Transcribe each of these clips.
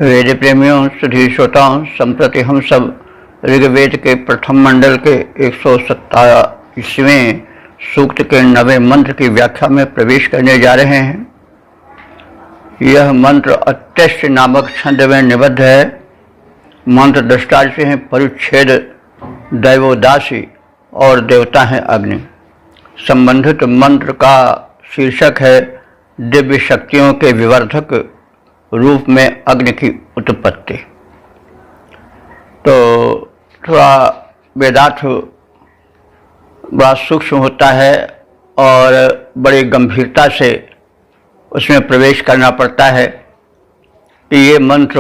वेद प्रेमियों, सभी श्रोताओं, संप्रति हम सब ऋग्वेद के प्रथम मंडल के 127वें सूक्त के 9वें मंत्र की व्याख्या में प्रवेश करने जा रहे हैं। यह मंत्र अत्यष्ट नामक छंद में निबद्ध है। मंत्र दृष्टार से हैं परिच्छेद दैवोदासी और देवता हैं अग्नि। संबंधित मंत्र का शीर्षक है दिव्य शक्तियों के विवर्धक रूप में अग्नि की उत्पत्ति। तो थोड़ा वेदार्थ बड़ा सूक्ष्म होता है और बड़ी गंभीरता से उसमें प्रवेश करना पड़ता है कि ये मंत्र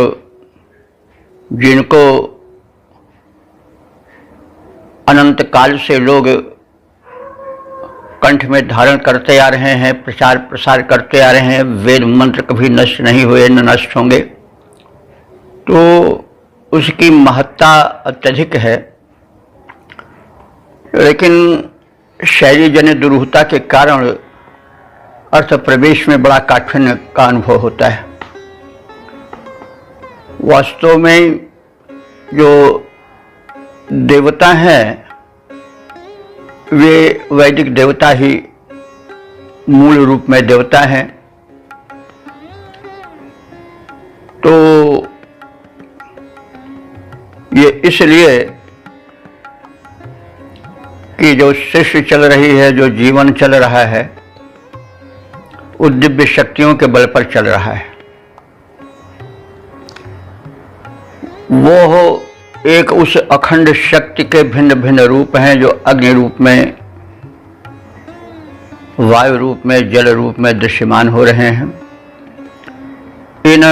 जिनको अनंत काल से लोग कंठ में धारण करते आ रहे हैं, प्रचार प्रसार करते आ रहे हैं, वेद मंत्र कभी नष्ट नहीं हुए, न नष्ट होंगे, तो उसकी महत्ता अत्यधिक है। लेकिन शैलीजन्य दुरूहता के कारण अर्थ प्रवेश में बड़ा काठिन्य का अनुभव होता है। वास्तव में जो देवता हैं वे वैदिक देवता ही मूल रूप में देवता हैं। तो ये इसलिए कि जो सृष्टि चल रही है, जो जीवन चल रहा है, वो दिव्य शक्तियों के बल पर चल रहा है। वो एक उस अखंड शक्ति के भिन्न भिन्न रूप हैं जो अग्नि रूप में, वायु रूप में, जल रूप में दृश्यमान हो रहे हैं। इन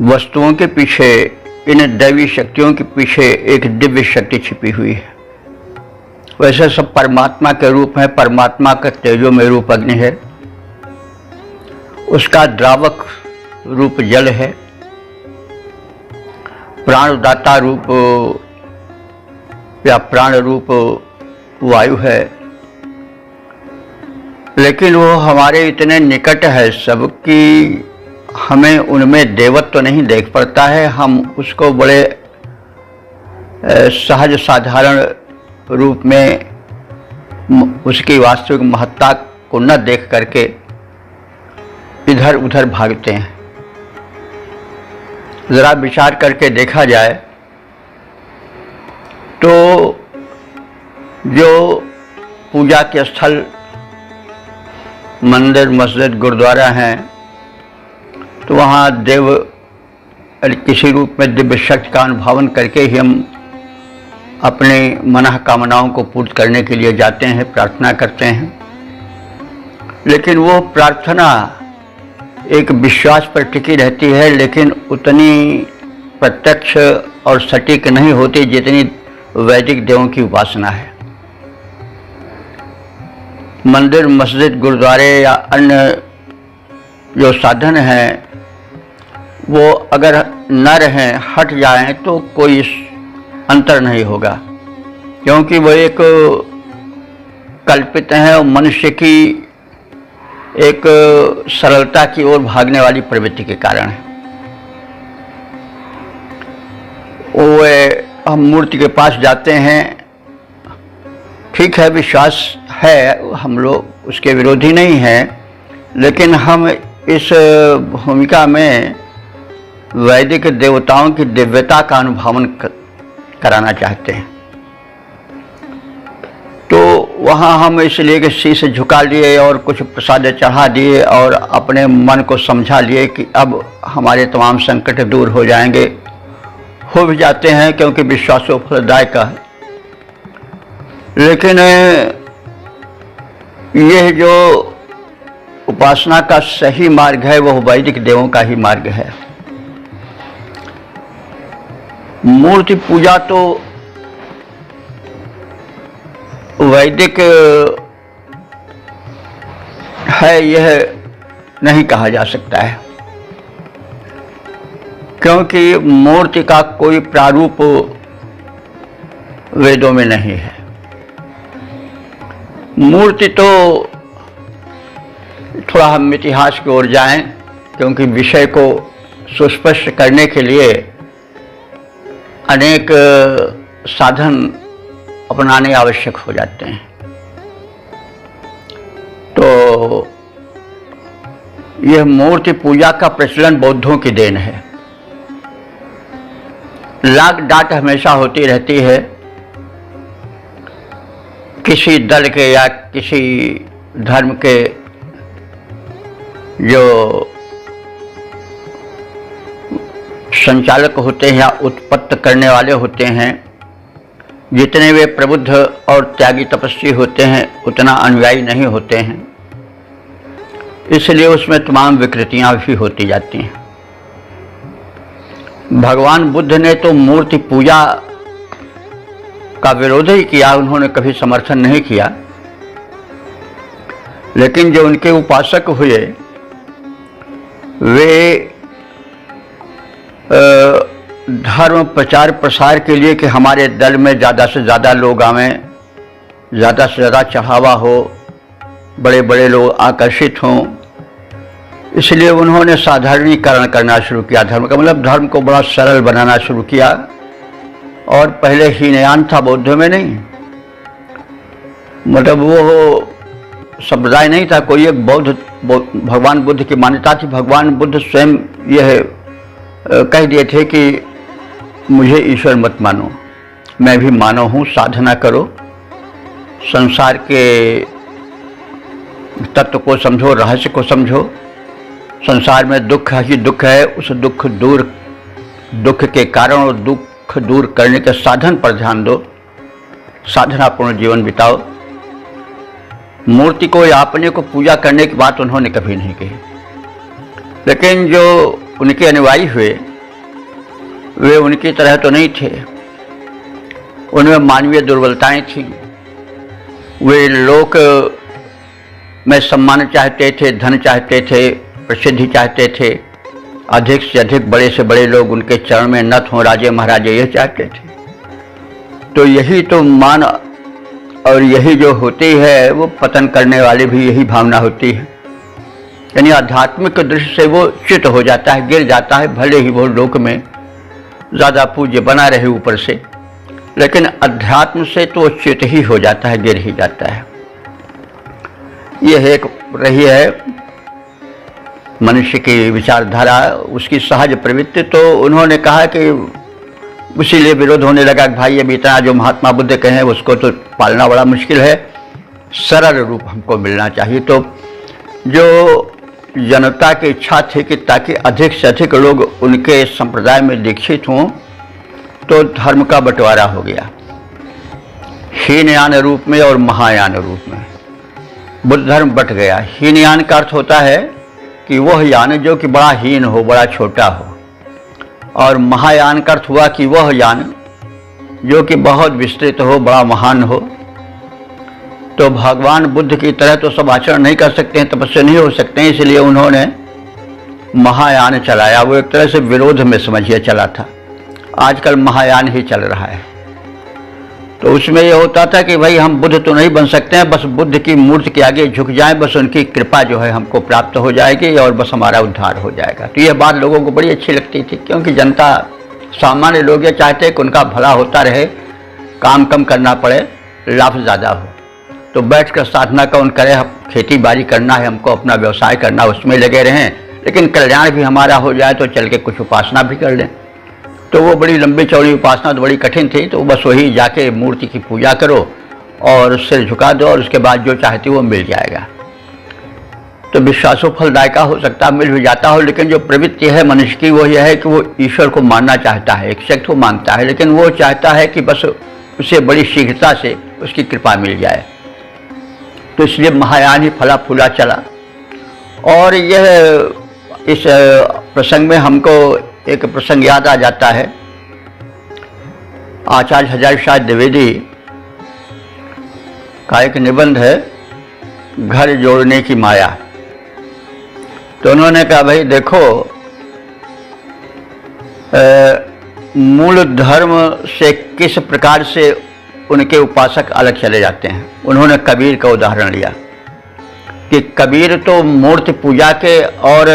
वस्तुओं के पीछे, इन दैवी शक्तियों के पीछे एक दिव्य शक्ति छिपी हुई है। वैसे सब परमात्मा के रूप है। परमात्मा का तेजोमय रूप अग्नि है, उसका द्रावक रूप जल है, प्राणदाता रूप या प्राण रूप वायु है। लेकिन वो हमारे इतने निकट है सब कि हमें उनमें देवत्व तो नहीं देख पड़ता है। हम उसको बड़े सहज साधारण रूप में उसकी वास्तविक महत्ता को न देख करके इधर उधर भागते हैं। जरा विचार करके देखा जाए तो जो पूजा के स्थल मंदिर, मस्जिद, गुरुद्वारा हैं, तो वहाँ देव किसी रूप में दिव्य शक्ति का अनुभावन करके ही हम अपने मनः कामनाओं को पूर्ण करने के लिए जाते हैं, प्रार्थना करते हैं। लेकिन वो प्रार्थना एक विश्वास पर टिकी रहती है, लेकिन उतनी प्रत्यक्ष और सटीक नहीं होती जितनी वैदिक देवों की उपासना है। मंदिर, मस्जिद, गुरुद्वारे या अन्य जो साधन हैं वो अगर न रहें, हट जाएं, तो कोई अंतर नहीं होगा, क्योंकि वो एक कल्पित हैं और मनुष्य की एक सरलता की ओर भागने वाली प्रवृत्ति के कारण है। वो हम मूर्ति के पास जाते हैं, ठीक है, विश्वास है, हम लोग उसके विरोधी नहीं हैं, लेकिन हम इस भूमिका में वैदिक देवताओं की दिव्यता का अनुभावन कराना चाहते हैं। तो वहाँ हम इसलिए कि शीश झुका लिए और कुछ प्रसाद चढ़ा दिए और अपने मन को समझा लिए कि अब हमारे तमाम संकट दूर हो जाएंगे। हो भी जाते हैं क्योंकि विश्वासों फलदायक है। लेकिन यह जो उपासना का सही मार्ग है वह वैदिक देवों का ही मार्ग है। मूर्ति पूजा तो वैदिक है यह नहीं कहा जा सकता है, क्योंकि मूर्ति का कोई प्रारूप वेदों में नहीं है। मूर्ति तो थोड़ा हम इतिहास की ओर जाएं क्योंकि विषय को सुस्पष्ट करने के लिए अनेक साधन अपनाने आवश्यक हो जाते हैं। तो यह मूर्ति पूजा का प्रचलन बौद्धों की देन है। लाग डांट हमेशा होती रहती है किसी दल के या किसी धर्म के जो संचालक होते हैं या उत्पत्ति करने वाले होते हैं, जितने वे प्रबुद्ध और त्यागी तपस्वी होते हैं उतना अनुयायी नहीं होते हैं, इसलिए उसमें तमाम विकृतियां भी होती जाती हैं। भगवान बुद्ध ने तो मूर्ति पूजा का विरोध ही किया, उन्होंने कभी समर्थन नहीं किया, लेकिन जो उनके उपासक हुए वे धर्म प्रचार प्रसार के लिए कि हमारे दल में ज़्यादा से ज़्यादा लोग आवें, ज़्यादा से ज़्यादा चढ़ावा हो, बड़े बड़े लोग आकर्षित हों, इसलिए उन्होंने साधारणीकरण करना शुरू किया। धर्म का मतलब धर्म को बड़ा सरल बनाना शुरू किया। और पहले हीनयान था बौद्ध में, नहीं, मतलब वो संप्रदाय नहीं था, कोई एक बौद्ध भगवान बुद्ध की मान्यता थी। भगवान बुद्ध स्वयं यह कह दिए थे कि मुझे ईश्वर मत मानो, मैं भी मानव हूँ, साधना करो, संसार के तत्व को समझो, रहस्य को समझो, संसार में दुख ही दुख है, उस दुख के कारण और दुख दूर करने के साधन पर ध्यान दो, साधनापूर्ण जीवन बिताओ। मूर्ति को या अपने को पूजा करने की बात उन्होंने कभी नहीं कही। लेकिन जो उनके अनुयायी हुए वे उनकी तरह तो नहीं थे, उनमें मानवीय दुर्बलताएं थीं। वे लोक में सम्मान चाहते थे, धन चाहते थे, प्रसिद्धि चाहते थे, अधिक से अधिक बड़े से बड़े लोग उनके चरण में नत हों, राजे महाराजे यह चाहते थे। तो यही तो मान और यही जो होती है वो पतन करने वाली भी यही भावना होती है। यानी आध्यात्मिक दृष्टि से वो च्युत हो जाता है, गिर जाता है, भले ही वो लोक में ज़्यादा पूज्य बना रहे ऊपर से, लेकिन अध्यात्म से तो च्युत ही हो जाता है, गिर ही जाता है। यह एक रही है मनुष्य की विचारधारा, उसकी सहज प्रवृत्ति। तो उन्होंने कहा कि इसीलिए विरोध होने लगा कि भाई अभी इतना जो महात्मा बुद्ध कहे हैं उसको तो पालना बड़ा मुश्किल है, सरल रूप हमको मिलना चाहिए। तो जो जनता की इच्छा थी कि ताकि अधिक से अधिक लोग उनके संप्रदाय में दीक्षित हों, तो धर्म का बंटवारा हो गया हीनयान रूप में और महायान रूप में। बुद्ध धर्म बट गया। हीनयान का अर्थ होता है कि वह यान जो कि बड़ा हीन हो, बड़ा छोटा हो, और महायान का अर्थ हुआ कि वह यान जो कि बहुत विस्तृत हो, बड़ा महान हो। तो भगवान बुद्ध की तरह तो सब आचरण नहीं कर सकते हैं, तपस्या नहीं हो सकते हैं, इसलिए उन्होंने महायान चलाया। वो एक तरह से विरोध में समझिए चला था। आजकल महायान ही चल रहा है। तो उसमें यह होता था कि भाई हम बुद्ध तो नहीं बन सकते हैं, बस बुद्ध की मूर्ति के आगे झुक जाएं, बस उनकी कृपा जो है हमको प्राप्त हो जाएगी और बस हमारा उद्धार हो जाएगा। तो यह बात लोगों को बड़ी अच्छी लगती थी, क्योंकि जनता, सामान्य लोग ये चाहते हैं कि उनका भला होता रहे, काम कम करना पड़े, लाभ ज़्यादा हो। तो बैठ कर साधना कौन करे, खेती बाड़ी करना है हमको, अपना व्यवसाय करना, उसमें लगे रहें, लेकिन कल्याण भी हमारा हो जाए तो चल के कुछ उपासना भी कर लें। तो वो बड़ी लंबी चौड़ी उपासना तो बड़ी कठिन थी। तो बस वही जाके मूर्ति की पूजा करो और सिर झुका दो और उसके बाद जो चाहती वो मिल जाएगा। तो विश्वासों फलदायका हो सकता, मिल भी जाता हो, लेकिन जो प्रवृत्ति है मनुष्य की वो यह है कि वो ईश्वर को मानना चाहता है, एक शक्ति को मानता है, लेकिन वो चाहता है कि बस उसे बड़ी शीघ्रता से उसकी कृपा मिल जाए। तो इसलिए महायान ही फला फूला चला। और यह इस प्रसंग में हमको एक प्रसंग याद आ जाता है। आचार्य हजारीशाह द्विवेदी का एक निबंध है, घर जोड़ने की माया। तो उन्होंने कहा भाई देखो, मूल धर्म से किस प्रकार से उनके उपासक अलग चले जाते हैं। उन्होंने कबीर का उदाहरण लिया कि कबीर तो मूर्ति पूजा के और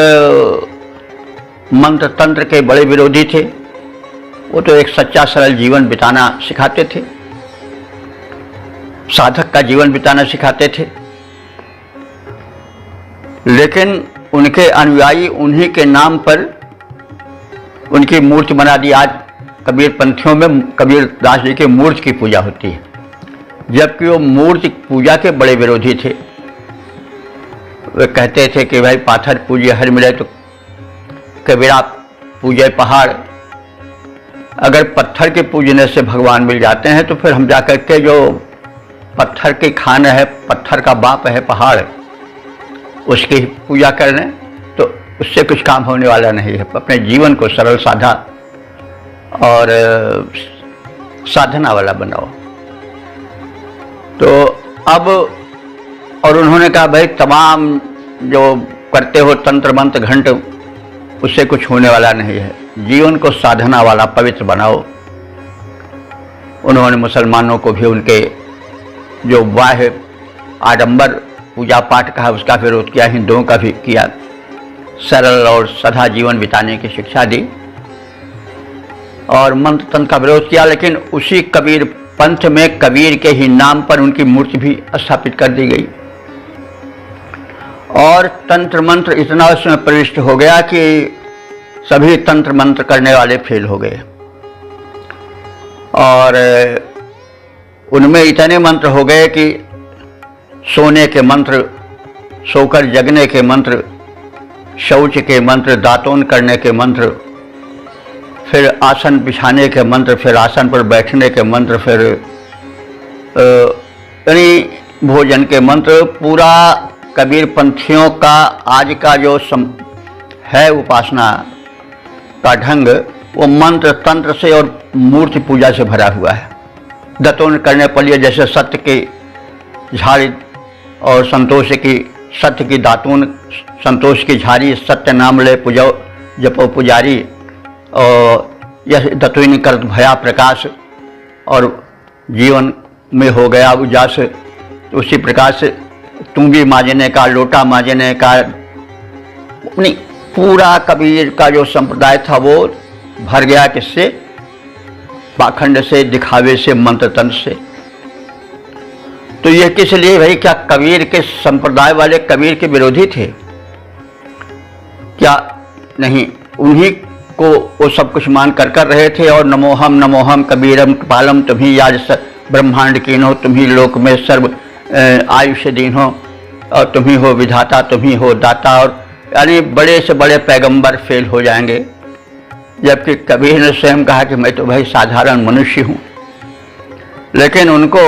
मंत्र तंत्र के बड़े विरोधी थे। वो तो एक सच्चा सरल जीवन बिताना सिखाते थे, साधक का जीवन बिताना सिखाते थे। लेकिन उनके अनुयायी उन्हीं के नाम पर उनकी मूर्ति बना दी। आज कबीर पंथियों में कबीर दास जी की मूर्ति की पूजा होती है, जबकि वो मूर्ति पूजा के बड़े विरोधी थे। वे कहते थे कि भाई पाथर पूजे हर मिले तो कबीरा पूजे पहाड़। अगर पत्थर के पूजने से भगवान मिल जाते हैं तो फिर हम जाकर के जो पत्थर की खान है, पत्थर का बाप है पहाड़, उसकी पूजा कर लें तो उससे कुछ काम होने वाला नहीं है। अपने जीवन को सरल साधा और साधना वाला बनाओ। तो अब और उन्होंने कहा भाई तमाम जो करते हो तंत्र मंत्र घंट, उससे कुछ होने वाला नहीं है, जीवन को साधना वाला पवित्र बनाओ। उन्होंने मुसलमानों को भी उनके जो बाह्य आडंबर पूजा पाठ का उसका विरोध किया, हिंदुओं का भी किया, सरल और सदा जीवन बिताने की शिक्षा दी और मंत्र तंत्र का विरोध किया। लेकिन उसी कबीर पंथ में कबीर के ही नाम पर उनकी मूर्ति भी स्थापित कर दी गई और तंत्र मंत्र इतना उसमें प्रविष्ट हो गया कि सभी तंत्र मंत्र करने वाले फेल हो गए। और उनमें इतने मंत्र हो गए कि सोने के मंत्र, सोकर जगने के मंत्र, शौच के मंत्र, दातून करने के मंत्र, फिर आसन बिछाने के मंत्र, फिर आसन पर बैठने के मंत्र, फिर यानी भोजन के मंत्र। पूरा कबीर पंथियों का आज का जो है उपासना का ढंग, वो मंत्र तंत्र से और मूर्ति पूजा से भरा हुआ है। दातून करने पर लिए जैसे सत्य की झाड़ी और संतोष की, सत्य की दातून, संतोष की झाड़ी, सत्य नाम ले पूजो जपो पुजारी, और यह दातून करत भया प्रकाश, और जीवन में हो गया उजास। उसी प्रकार से तुंगी मांजने का, लोटा मांजने का, नहीं, पूरा कबीर का जो संप्रदाय था वो भर गया किससे? पाखंड से, दिखावे से, मंत्र तंत्र से। तो यह किस लिए भाई? क्या कबीर के संप्रदाय वाले कबीर के विरोधी थे क्या? नहीं, उन्हीं को वो सब कुछ मान कर रहे थे। और नमोहम कबीरम कृपालम, तुम्ही याज ब्रह्मांड कीनो, तुम्ही लोक में सर्व आयुष्य दीन हो, और तुम्ही हो विधाता, तुम्ही हो दाता। और यानी बड़े से बड़े पैगंबर फेल हो जाएंगे, जबकि कबीर ने स्वयं कहा कि मैं तो भाई साधारण मनुष्य हूँ। लेकिन उनको,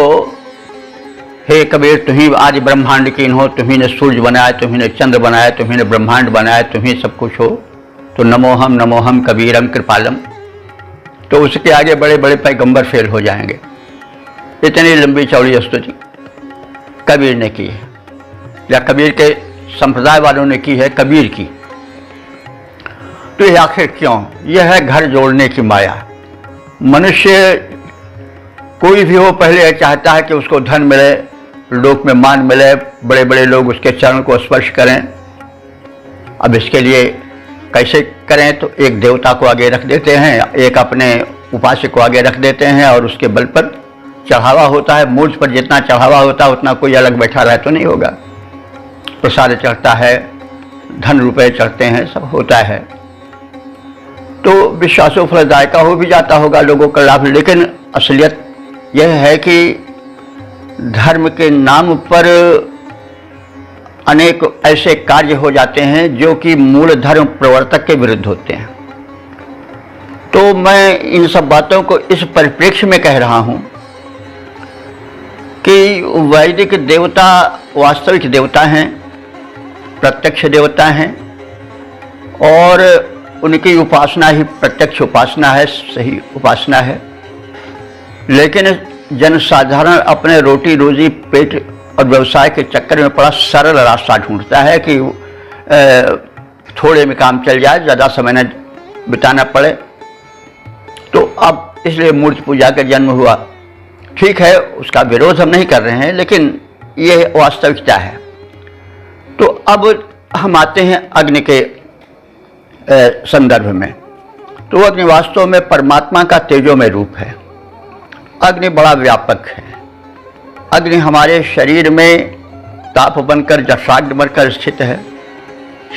हे कबीर, तुम्ही आज ब्रह्मांड कीन हो, तुम्ही ने सूर्य बनाया, तुम्ही ने चंद्र बनाया, तुम्ही ने ब्रह्मांड बनाया, तुम्ही सब कुछ हो, तो नमोहम कबीरम कृपालम। तो उसके आगे बड़े बड़े पैगंबर फेल हो जाएंगे। इतनी लंबी चौड़ी स्तुति कबीर ने की है, या कबीर के संप्रदाय वालों ने की है कबीर की। तो यह आखिर क्यों? यह है घर जोड़ने की माया। मनुष्य कोई भी हो, पहले चाहता है कि उसको धन मिले, लोक में मान मिले, बड़े बड़े लोग उसके चरण को स्पर्श करें। अब इसके लिए कैसे करें? तो एक देवता को आगे रख देते हैं, एक अपने उपास्य को आगे रख देते हैं, और उसके बल पर चढ़ावा होता है। मूर्ति पर जितना चढ़ावा होता है उतना कोई अलग बैठा रहे तो नहीं होगा। प्रसाद चढ़ता है, धन रुपए चढ़ते हैं, सब होता है, तो विश्वासों फलदायका हो भी जाता होगा, लोगों का लाभ। लेकिन असलियत यह है कि धर्म के नाम पर अनेक ऐसे कार्य हो जाते हैं जो कि मूल धर्म प्रवर्तक के विरुद्ध होते हैं। तो मैं इन सब बातों को इस परिप्रेक्ष्य में कह रहा हूं कि वैदिक देवता वास्तविक देवता हैं, प्रत्यक्ष देवता हैं, और उनकी उपासना ही प्रत्यक्ष उपासना है, सही उपासना है। लेकिन जनसाधारण अपने रोटी रोजी पेट और व्यवसाय के चक्कर में बड़ा सरल रास्ता ढूंढता है कि थोड़े में काम चल जाए, ज़्यादा समय न बिताना पड़े। तो अब इसलिए मूर्ति पूजा का जन्म हुआ। ठीक है, उसका विरोध हम नहीं कर रहे हैं, लेकिन ये वास्तविकता है। तो अब हम आते हैं अग्नि के संदर्भ में। तो अग्नि वास्तव में परमात्मा का तेजोमय रूप है। अग्नि बड़ा व्यापक है। अग्नि हमारे शरीर में ताप बनकर जठराग्नि बनकर स्थित है।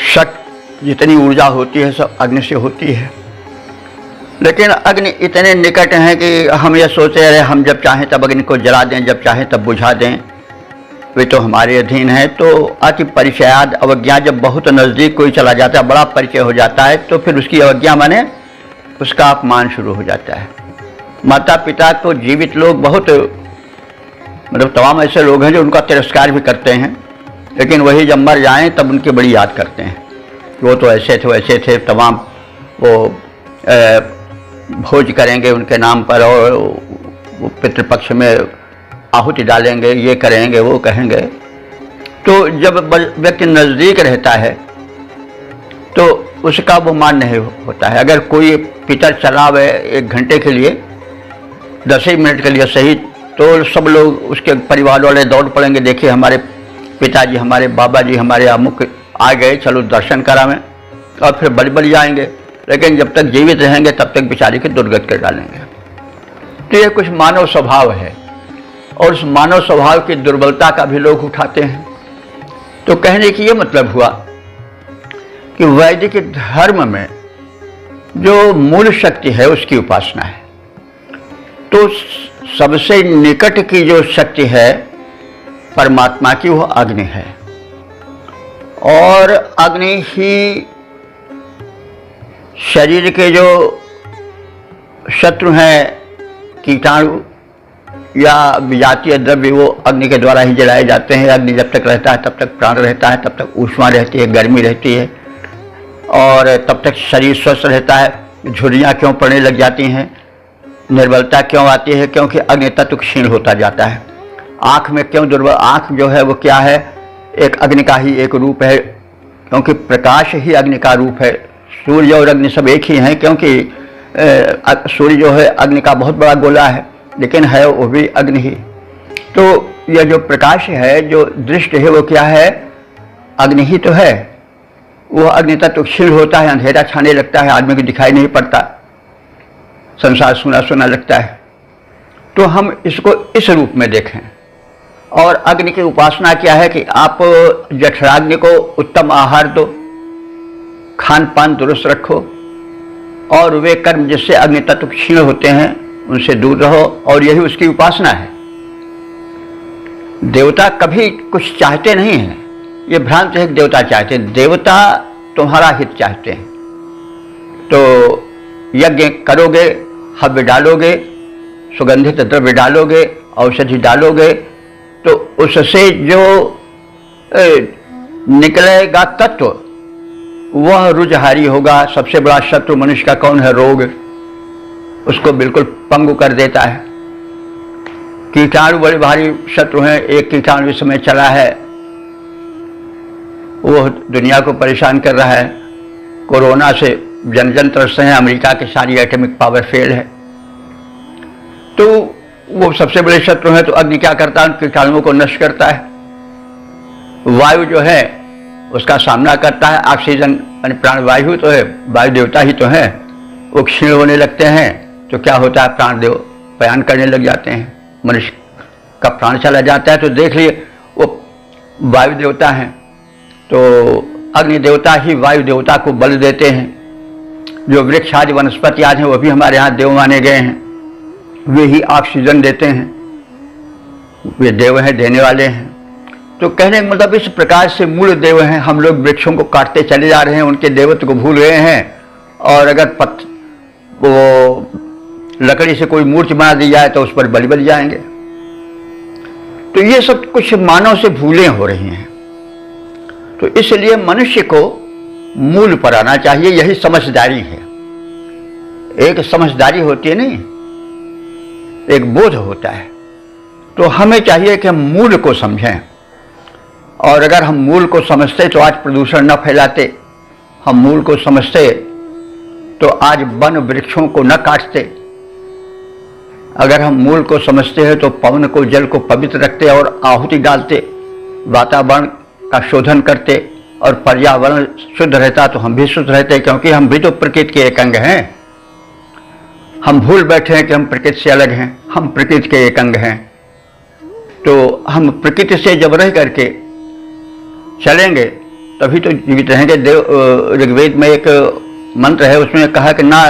शक जितनी ऊर्जा होती है सब अग्नि से होती है। लेकिन अग्नि इतने निकट हैं कि हम ये सोचते रहे हम जब चाहें तब अग्नि को जला दें, जब चाहें तब बुझा दें, वे तो हमारे अधीन है। तो अति परिचयाद अवज्ञा, जब बहुत नज़दीक कोई चला जाता है, बड़ा परिचय हो जाता है, तो फिर उसकी अवज्ञा माने उसका अपमान शुरू हो जाता है। माता पिता को जीवित लोग बहुत मतलब तमाम ऐसे लोग हैं जो उनका तिरस्कार भी करते हैं, लेकिन वही जब मर जाएँ तब उनकी बड़ी याद करते हैं। वो तो ऐसे थे वैसे थे, तमाम वो भोज करेंगे उनके नाम पर और वो पितृपक्ष में आहुति डालेंगे, ये करेंगे वो कहेंगे। तो जब व्यक्ति नज़दीक रहता है तो उसका वो मान नहीं होता है। अगर कोई पितर चला हुआ 1 घंटे के लिए, 10 ही मिनट के लिए सही, तो सब लोग उसके परिवार वाले दौड़ पड़ेंगे, देखिए हमारे पिताजी, हमारे बाबा जी, हमारे अमुक आ गए, चलो दर्शन करावें, और फिर बलि जाएंगे। लेकिन जब तक जीवित रहेंगे तब तक बेचारे की दुर्गत कर डालेंगे। तो ये कुछ मानव स्वभाव है, और उस मानव स्वभाव की दुर्बलता का भी लोग उठाते हैं। तो कहने की ये मतलब हुआ कि वैदिक धर्म में जो मूल शक्ति है उसकी उपासना है। तो सबसे निकट की जो शक्ति है परमात्मा की, वो अग्नि है। और अग्नि ही शरीर के जो शत्रु हैं, कीटाणु या विजातीय द्रव्य, वो अग्नि के द्वारा ही जलाए जाते हैं। अग्नि जब तक रहता है तब तक प्राण रहता है, तब तक ऊष्मा रहती है, गर्मी रहती है, और तब तक शरीर स्वस्थ रहता है। झुर्रियाँ क्यों पड़ने लग जाती हैं, निर्बलता क्यों आती है? क्योंकि अग्नि तत्व क्षीण होता जाता है। आँख में क्यों दुर्बल, आँख जो है वो क्या है, एक अग्नि का ही एक रूप है, क्योंकि प्रकाश ही अग्नि का रूप है। सूर्य और अग्नि सब एक ही हैं, क्योंकि सूर्य जो है अग्नि का बहुत बड़ा गोला है, लेकिन है वो भी अग्नि ही। तो यह जो प्रकाश है, जो दृष्टि है, वो क्या है, अग्नि ही तो है। वो अग्नि तत्व क्षीण होता है, अंधेरा छाने लगता है, आदमी को दिखाई नहीं पड़ता, संसार सुना सुना लगता है। तो हम इसको इस रूप में देखें। और अग्नि की उपासना क्या है कि आप जठराग्नि को उत्तम आहार दो, खान पान दुरुस्त रखो, और वे कर्म जिससे अग्नि तत्व क्षीण होते हैं उनसे दूर रहो, और यही उसकी उपासना है। देवता कभी कुछ चाहते नहीं हैं, ये भ्रांत है कि देवता चाहते हैं। देवता तुम्हारा हित चाहते हैं। तो यज्ञ करोगे, हव्य डालोगे, सुगंधित द्रव्य डालोगे, औषधि डालोगे, तो उससे जो निकलेगा तत्व वह रुजहारी होगा। सबसे बड़ा शत्रु मनुष्य का कौन है? रोग। उसको बिल्कुल पंगु कर देता है। कीटाणु बड़े भारी शत्रु हैं। एक कीटाणु इस समय चला है, वो दुनिया को परेशान कर रहा है। कोरोना से जन जन त्रस्त हैं, अमेरिका की सारी एटॉमिक पावर फेल है। तो वो सबसे बड़े शत्रु हैं। तो अग्नि क्या करता है? उन कीटाणुओं को नष्ट करता है। वायु जो है उसका सामना करता है। ऑक्सीजन यानी प्राणवायु तो है, वायु देवता ही तो है, वो क्षीण होने लगते हैं। तो क्या होता है? प्राणदेव बयान करने लग जाते हैं, मनुष्य का प्राण चला जाता है। तो देख लिए वो वायु देवता हैं, तो अग्नि देवता ही वायु देवता को बल देते हैं। जो वृक्ष आदि वनस्पति आदि हैं वो भी हमारे यहाँ देव माने गए हैं, वे ही ऑक्सीजन देते हैं, वे देव हैं, देने वाले हैं। तो कहने का मतलब इस प्रकार से मूल देव हैं। हम लोग वृक्षों को काटते चले जा रहे हैं, उनके देवत्व को भूल गए हैं। और अगर वो लकड़ी से कोई मूर्ति बना दी जाए तो उस पर बलि बल जाएंगे। तो ये सब कुछ मानव से भूलें हो रही हैं। तो इसलिए मनुष्य को मूल पर आना चाहिए, यही समझदारी है। एक समझदारी होती है नहीं, एक बोध होता है। तो हमें चाहिए कि हम मूल को समझें, और अगर हम मूल को समझते तो आज प्रदूषण न फैलाते। हम मूल को समझते तो आज वन वृक्षों को न काटते। अगर हम मूल को समझते हैं तो पवन को, जल को पवित्र रखते और आहुति डालते, वातावरण का शोधन करते और पर्यावरण शुद्ध रहता तो हम भी शुद्ध रहते, क्योंकि हम भी तो प्रकृति के एक अंग हैं। हम भूल बैठे हैं कि हम प्रकृति से अलग हैं, हम प्रकृति के एक अंग हैं। तो हम प्रकृति से जब रह करके चलेंगे तभी तो जीवित रहेंगे। ऋग्वेद में एक मंत्र है, उसमें कहा कि ना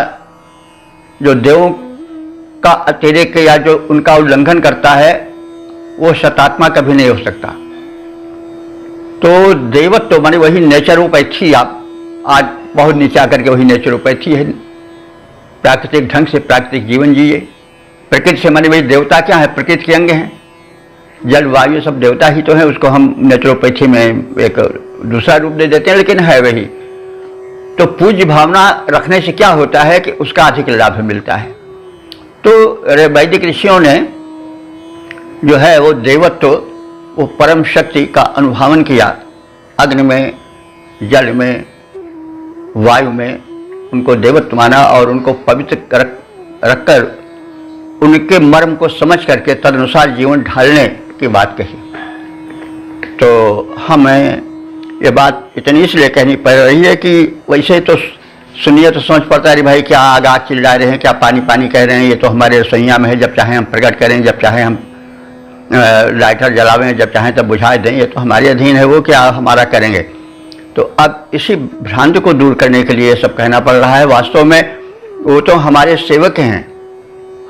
जो देवों का अतिरेक या जो उनका उल्लंघन करता है वो सतात्मा कभी नहीं हो सकता। तो देवत्व माने वही नेचुरोपैथी, आप आज बहुत नीचे आकर के वही नेचुरोपैथी है। प्राकृतिक ढंग से प्राकृतिक जीवन जिए। प्रकृति से माने वही देवता क्या है, प्रकृति के अंग हैं। जल वायु सब देवता ही तो है, उसको हम नेचुरोपैथी में एक दूसरा रूप दे देते हैं, लेकिन है वही। तो पूज्य भावना रखने से क्या होता है कि उसका अधिक लाभ मिलता है। तो वैदिक ऋषियों ने जो है वो देवत्व, वो परम शक्ति का अनुभावन किया। अग्नि में, जल में, वायु में उनको देवत्व माना और उनको पवित्र रखकर उनके मर्म को समझ करके तदनुसार जीवन ढालने की बात कही। तो हमें ये बात इतनी इसलिए कहनी पड़ रही है कि वैसे तो सुनिए तो समझ पड़ता है, अरे भाई क्या आग आग चिल्ला रहे हैं, क्या पानी पानी कह रहे हैं, ये तो हमारे रसोइया में है, जब चाहे हम प्रकट करें, जब चाहे हम लाइटर जलावें, जब चाहें तब बुझा दें, ये तो हमारे अधीन है, वो क्या हमारा करेंगे। तो अब इसी भ्रांति को दूर करने के लिए ये सब कहना पड़ रहा है। वास्तव में वो तो हमारे सेवक हैं,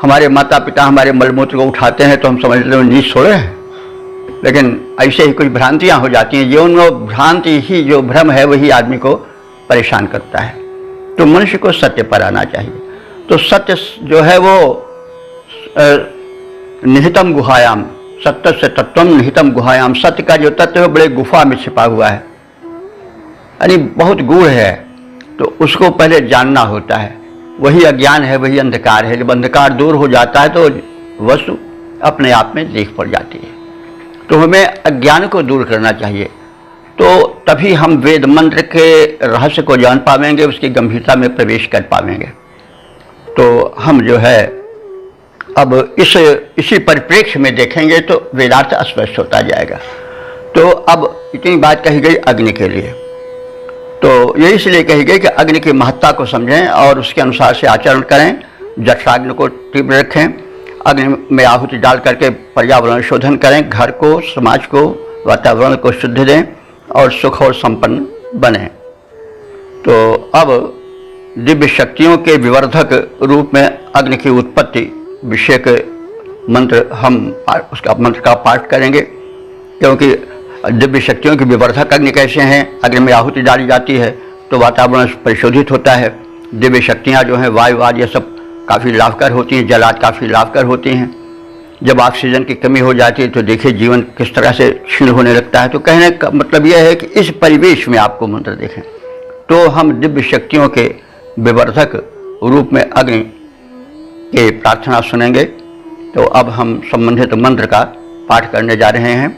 हमारे माता पिता हमारे मलमूत्र को उठाते हैं तो हम समझते हैं नीच छोड़े हैं, लेकिन ऐसे ही कुछ भ्रांतियाँ हो जाती हैं। जीवन में भ्रांति ही, जो भ्रम है वही आदमी को परेशान करता है। तो मनुष्य को सत्य पर आना चाहिए। तो सत्य जो है वो निहितम गुहायाम, सत्य से तत्वम निहितम गुहायाम। सत्य का जो तत्व है बड़े गुफा में छिपा हुआ है, यानी बहुत गूढ़ है। तो उसको पहले जानना होता है। वही अज्ञान है, वही अंधकार है। जब अंधकार दूर हो जाता है तो वस्तु अपने आप में देख पड़ जाती है। तो हमें अज्ञान को दूर करना चाहिए, तो तभी हम वेद मंत्र के रहस्य को जान पाएंगे, उसकी गंभीरता में प्रवेश कर पाएंगे। तो हम जो है अब इसी परिप्रेक्ष्य में देखेंगे तो वेदार्थ स्पष्ट होता जाएगा। तो अब इतनी बात कही गई अग्नि के लिए, तो ये इसलिए कही गई कि अग्नि की महत्ता को समझें और उसके अनुसार से आचरण करें। जठराग्नि को तीव्र रखें, अग्नि में आहुति डाल करके पर्यावरण शोधन करें, घर को, समाज को, वातावरण को शुद्ध दें और सुख और संपन्न बने। तो अब दिव्य शक्तियों के विवर्धक रूप में अग्नि की उत्पत्ति विषय के मंत्र हम उसका मंत्र का पाठ करेंगे, क्योंकि दिव्य शक्तियों के विवर्धक अग्नि कैसे हैं। अग्नि में आहुति डाली जाती है तो वातावरण परिशोधित होता है। दिव्य शक्तियाँ जो हैं वायु आदि ये सब काफ़ी लाभकर होती हैं, जल आदि काफ़ी लाभकर होती हैं। जब ऑक्सीजन की कमी हो जाती है तो देखिए जीवन किस तरह से क्षीण होने लगता है। तो कहने का मतलब यह है कि इस परिवेश में आपको मंत्र देखें तो हम दिव्य शक्तियों के विवर्धक रूप में अग्नि की प्रार्थना सुनेंगे। तो अब हम संबंधित मंत्र का पाठ करने जा रहे हैं।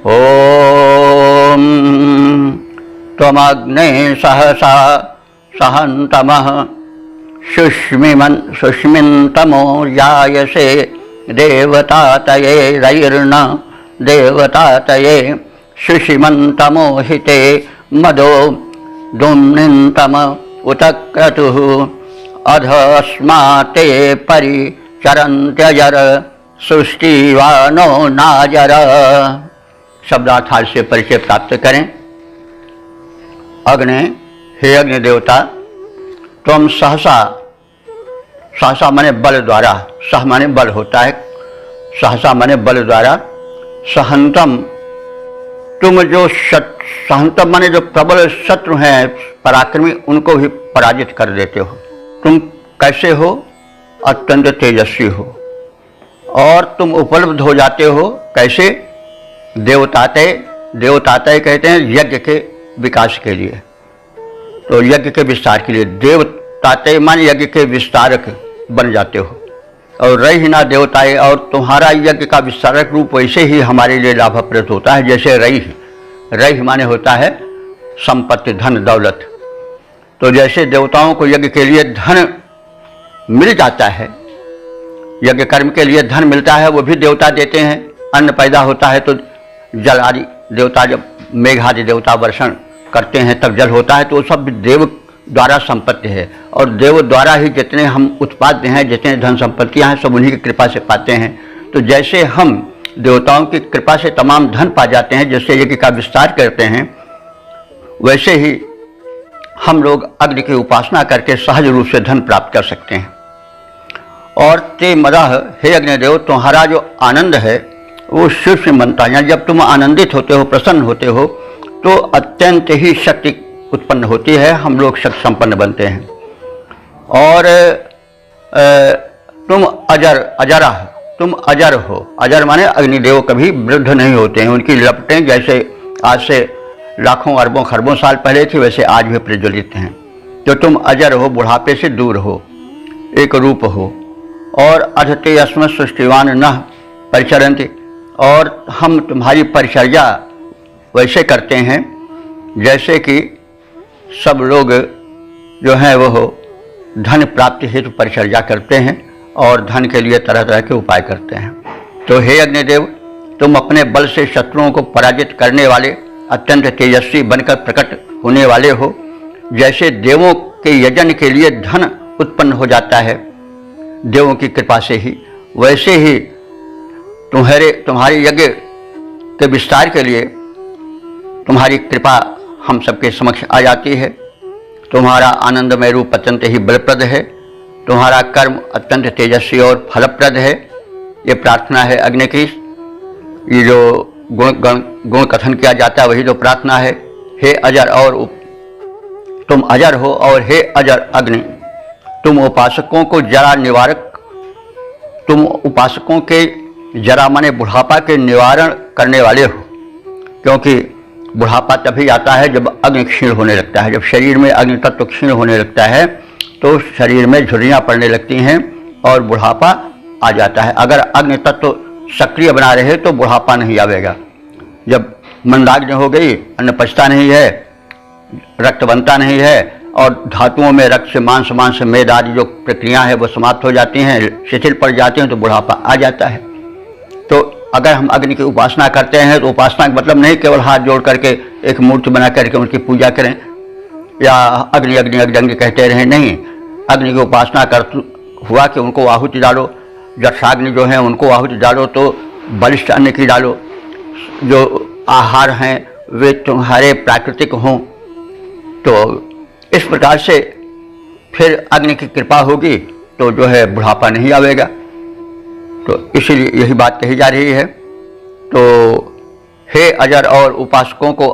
ओम त्वमग्ने सहसा सहन्तमः शुष्मिन्तमो जायसे देवतातये रैर्न देवतातये शुष्मिन्तमो हिते मदो दुम्निन्तम उत क्रतुः अधस्माते परिचरन्त्यजर सृष्टिवानो नाजर। शब्दार्थ से परिचय प्राप्त करें। अग्नि, हे अग्नि देवता, तुम सहसा, सहसा माने बल द्वारा, सह माने बल होता है, सहसा माने बल द्वारा, सहंतम, तुम जो सहंतम माने जो प्रबल शत्रु हैं पराक्रमी, उनको भी पराजित कर देते हो। तुम कैसे हो? अत्यंत तेजस्वी हो और तुम उपलब्ध हो जाते हो। कैसे? देवतातय, देवतातय कहते हैं यज्ञ के विकास के लिए, तो यज्ञ के विस्तार के लिए देवतातय मान यज्ञ के विस्तारक बन जाते हो। और रैहिना देवताएं, और तुम्हारा यज्ञ का विस्तारक रूप वैसे ही हमारे लिए लाभप्रद होता है जैसे रैह, रैह माने होता है संपत्ति, धन, दौलत। तो जैसे देवताओं को यज्ञ के लिए धन मिल जाता है, यज्ञ कर्म के लिए धन मिलता है, वो भी देवता देते हैं। अन्न पैदा होता है तो जल आदि देवता जब मेघादि देवता वर्षण करते हैं तब जल होता है, तो वो सब देव द्वारा संपत्ति है। और देव द्वारा ही जितने हम उत्पाद्य हैं, जितने धन संपत्तियाँ हैं, सब उन्हीं की कृपा से पाते हैं। तो जैसे हम देवताओं की कृपा से तमाम धन पा जाते हैं, जैसे यज्ञ का विस्तार करते हैं, वैसे ही हम लोग अग्नि की उपासना करके सहज रूप से धन प्राप्त कर सकते हैं। और ते मदह, हे अग्निदेव, तुम्हारा जो आनंद है वो शिव से बनता है। जब तुम आनंदित होते हो, प्रसन्न होते हो, तो अत्यंत ही शक्ति उत्पन्न होती है, हम लोग शक्ति संपन्न बनते हैं। और तुम तुम अजर हो। अजर माने अग्निदेव कभी वृद्ध नहीं होते हैं, उनकी लपटें जैसे आज से लाखों अरबों खरबों साल पहले थी, वैसे आज भी प्रज्वलित हैं। तो तुम अजर हो, बुढ़ापे से दूर हो, एक रूप हो। और अधते अस्म सृष्टिवान न परिचरन्ति, और हम तुम्हारी परिचर्या वैसे करते हैं जैसे कि सब लोग जो हैं वो धन प्राप्ति हेतु परिचर्या करते हैं और धन के लिए तरह तरह के उपाय करते हैं। तो हे अग्निदेव, तुम अपने बल से शत्रुओं को पराजित करने वाले अत्यंत तेजस्वी बनकर प्रकट होने वाले हो। जैसे देवों के यजन के लिए धन उत्पन्न हो जाता है देवों की कृपा से ही, वैसे ही तुम्हारे यज्ञ के विस्तार के लिए तुम्हारी कृपा हम सबके समक्ष आ जाती है। तुम्हारा आनंदमय रूप अत्यंत ही बलप्रद है, तुम्हारा कर्म अत्यंत तेजस्वी और फलप्रद है। ये प्रार्थना है अग्नि की। ये जो गुण कथन किया जाता है वही तो प्रार्थना है। हे अजर, और तुम अजर हो, और हे अजर अग्नि, तुम उपासकों को जरा निवारक, तुम उपासकों के जरा माने बुढ़ापा के निवारण करने वाले हो। क्योंकि बुढ़ापा तभी आता है जब अग्नि क्षीण होने लगता है। जब शरीर में अग्नि तत्व क्षीण होने लगता है तो शरीर में झुर्रियाँ पड़ने लगती हैं और बुढ़ापा आ जाता है। अगर अग्नि तत्व सक्रिय बना रहे तो बुढ़ापा नहीं आवेगा। जब मंदाग्नि हो गई, अन्न पचता नहीं है, रक्त बनता नहीं है, और धातुओं में रक्त से मांस, मांस से मेद आदि जो प्रक्रिया है वो समाप्त हो जाती हैं, शिथिल पड़ जाती हैं, तो बुढ़ापा आ जाता है। तो अगर हम अग्नि की उपासना करते हैं तो उपासना का मतलब नहीं केवल हाथ जोड़ करके एक मूर्ति बना करके उनकी पूजा करें या अग्नि अग्नि अग्नि अग्नि कहते रहें, नहीं। अग्नि की उपासना हुआ कि उनको आहुति डालो, जठाग्नि जो है उनको आहुति डालो, तो बलिष्ठ अन्न की डालो, जो आहार हैं वे तुम्हारे प्राकृतिक हों। तो इस प्रकार से फिर अग्नि की कृपा होगी तो जो है बुढ़ापा नहीं आवेगा। तो इसीलिए यही बात कही जा रही है। तो हे अजर और उपासकों को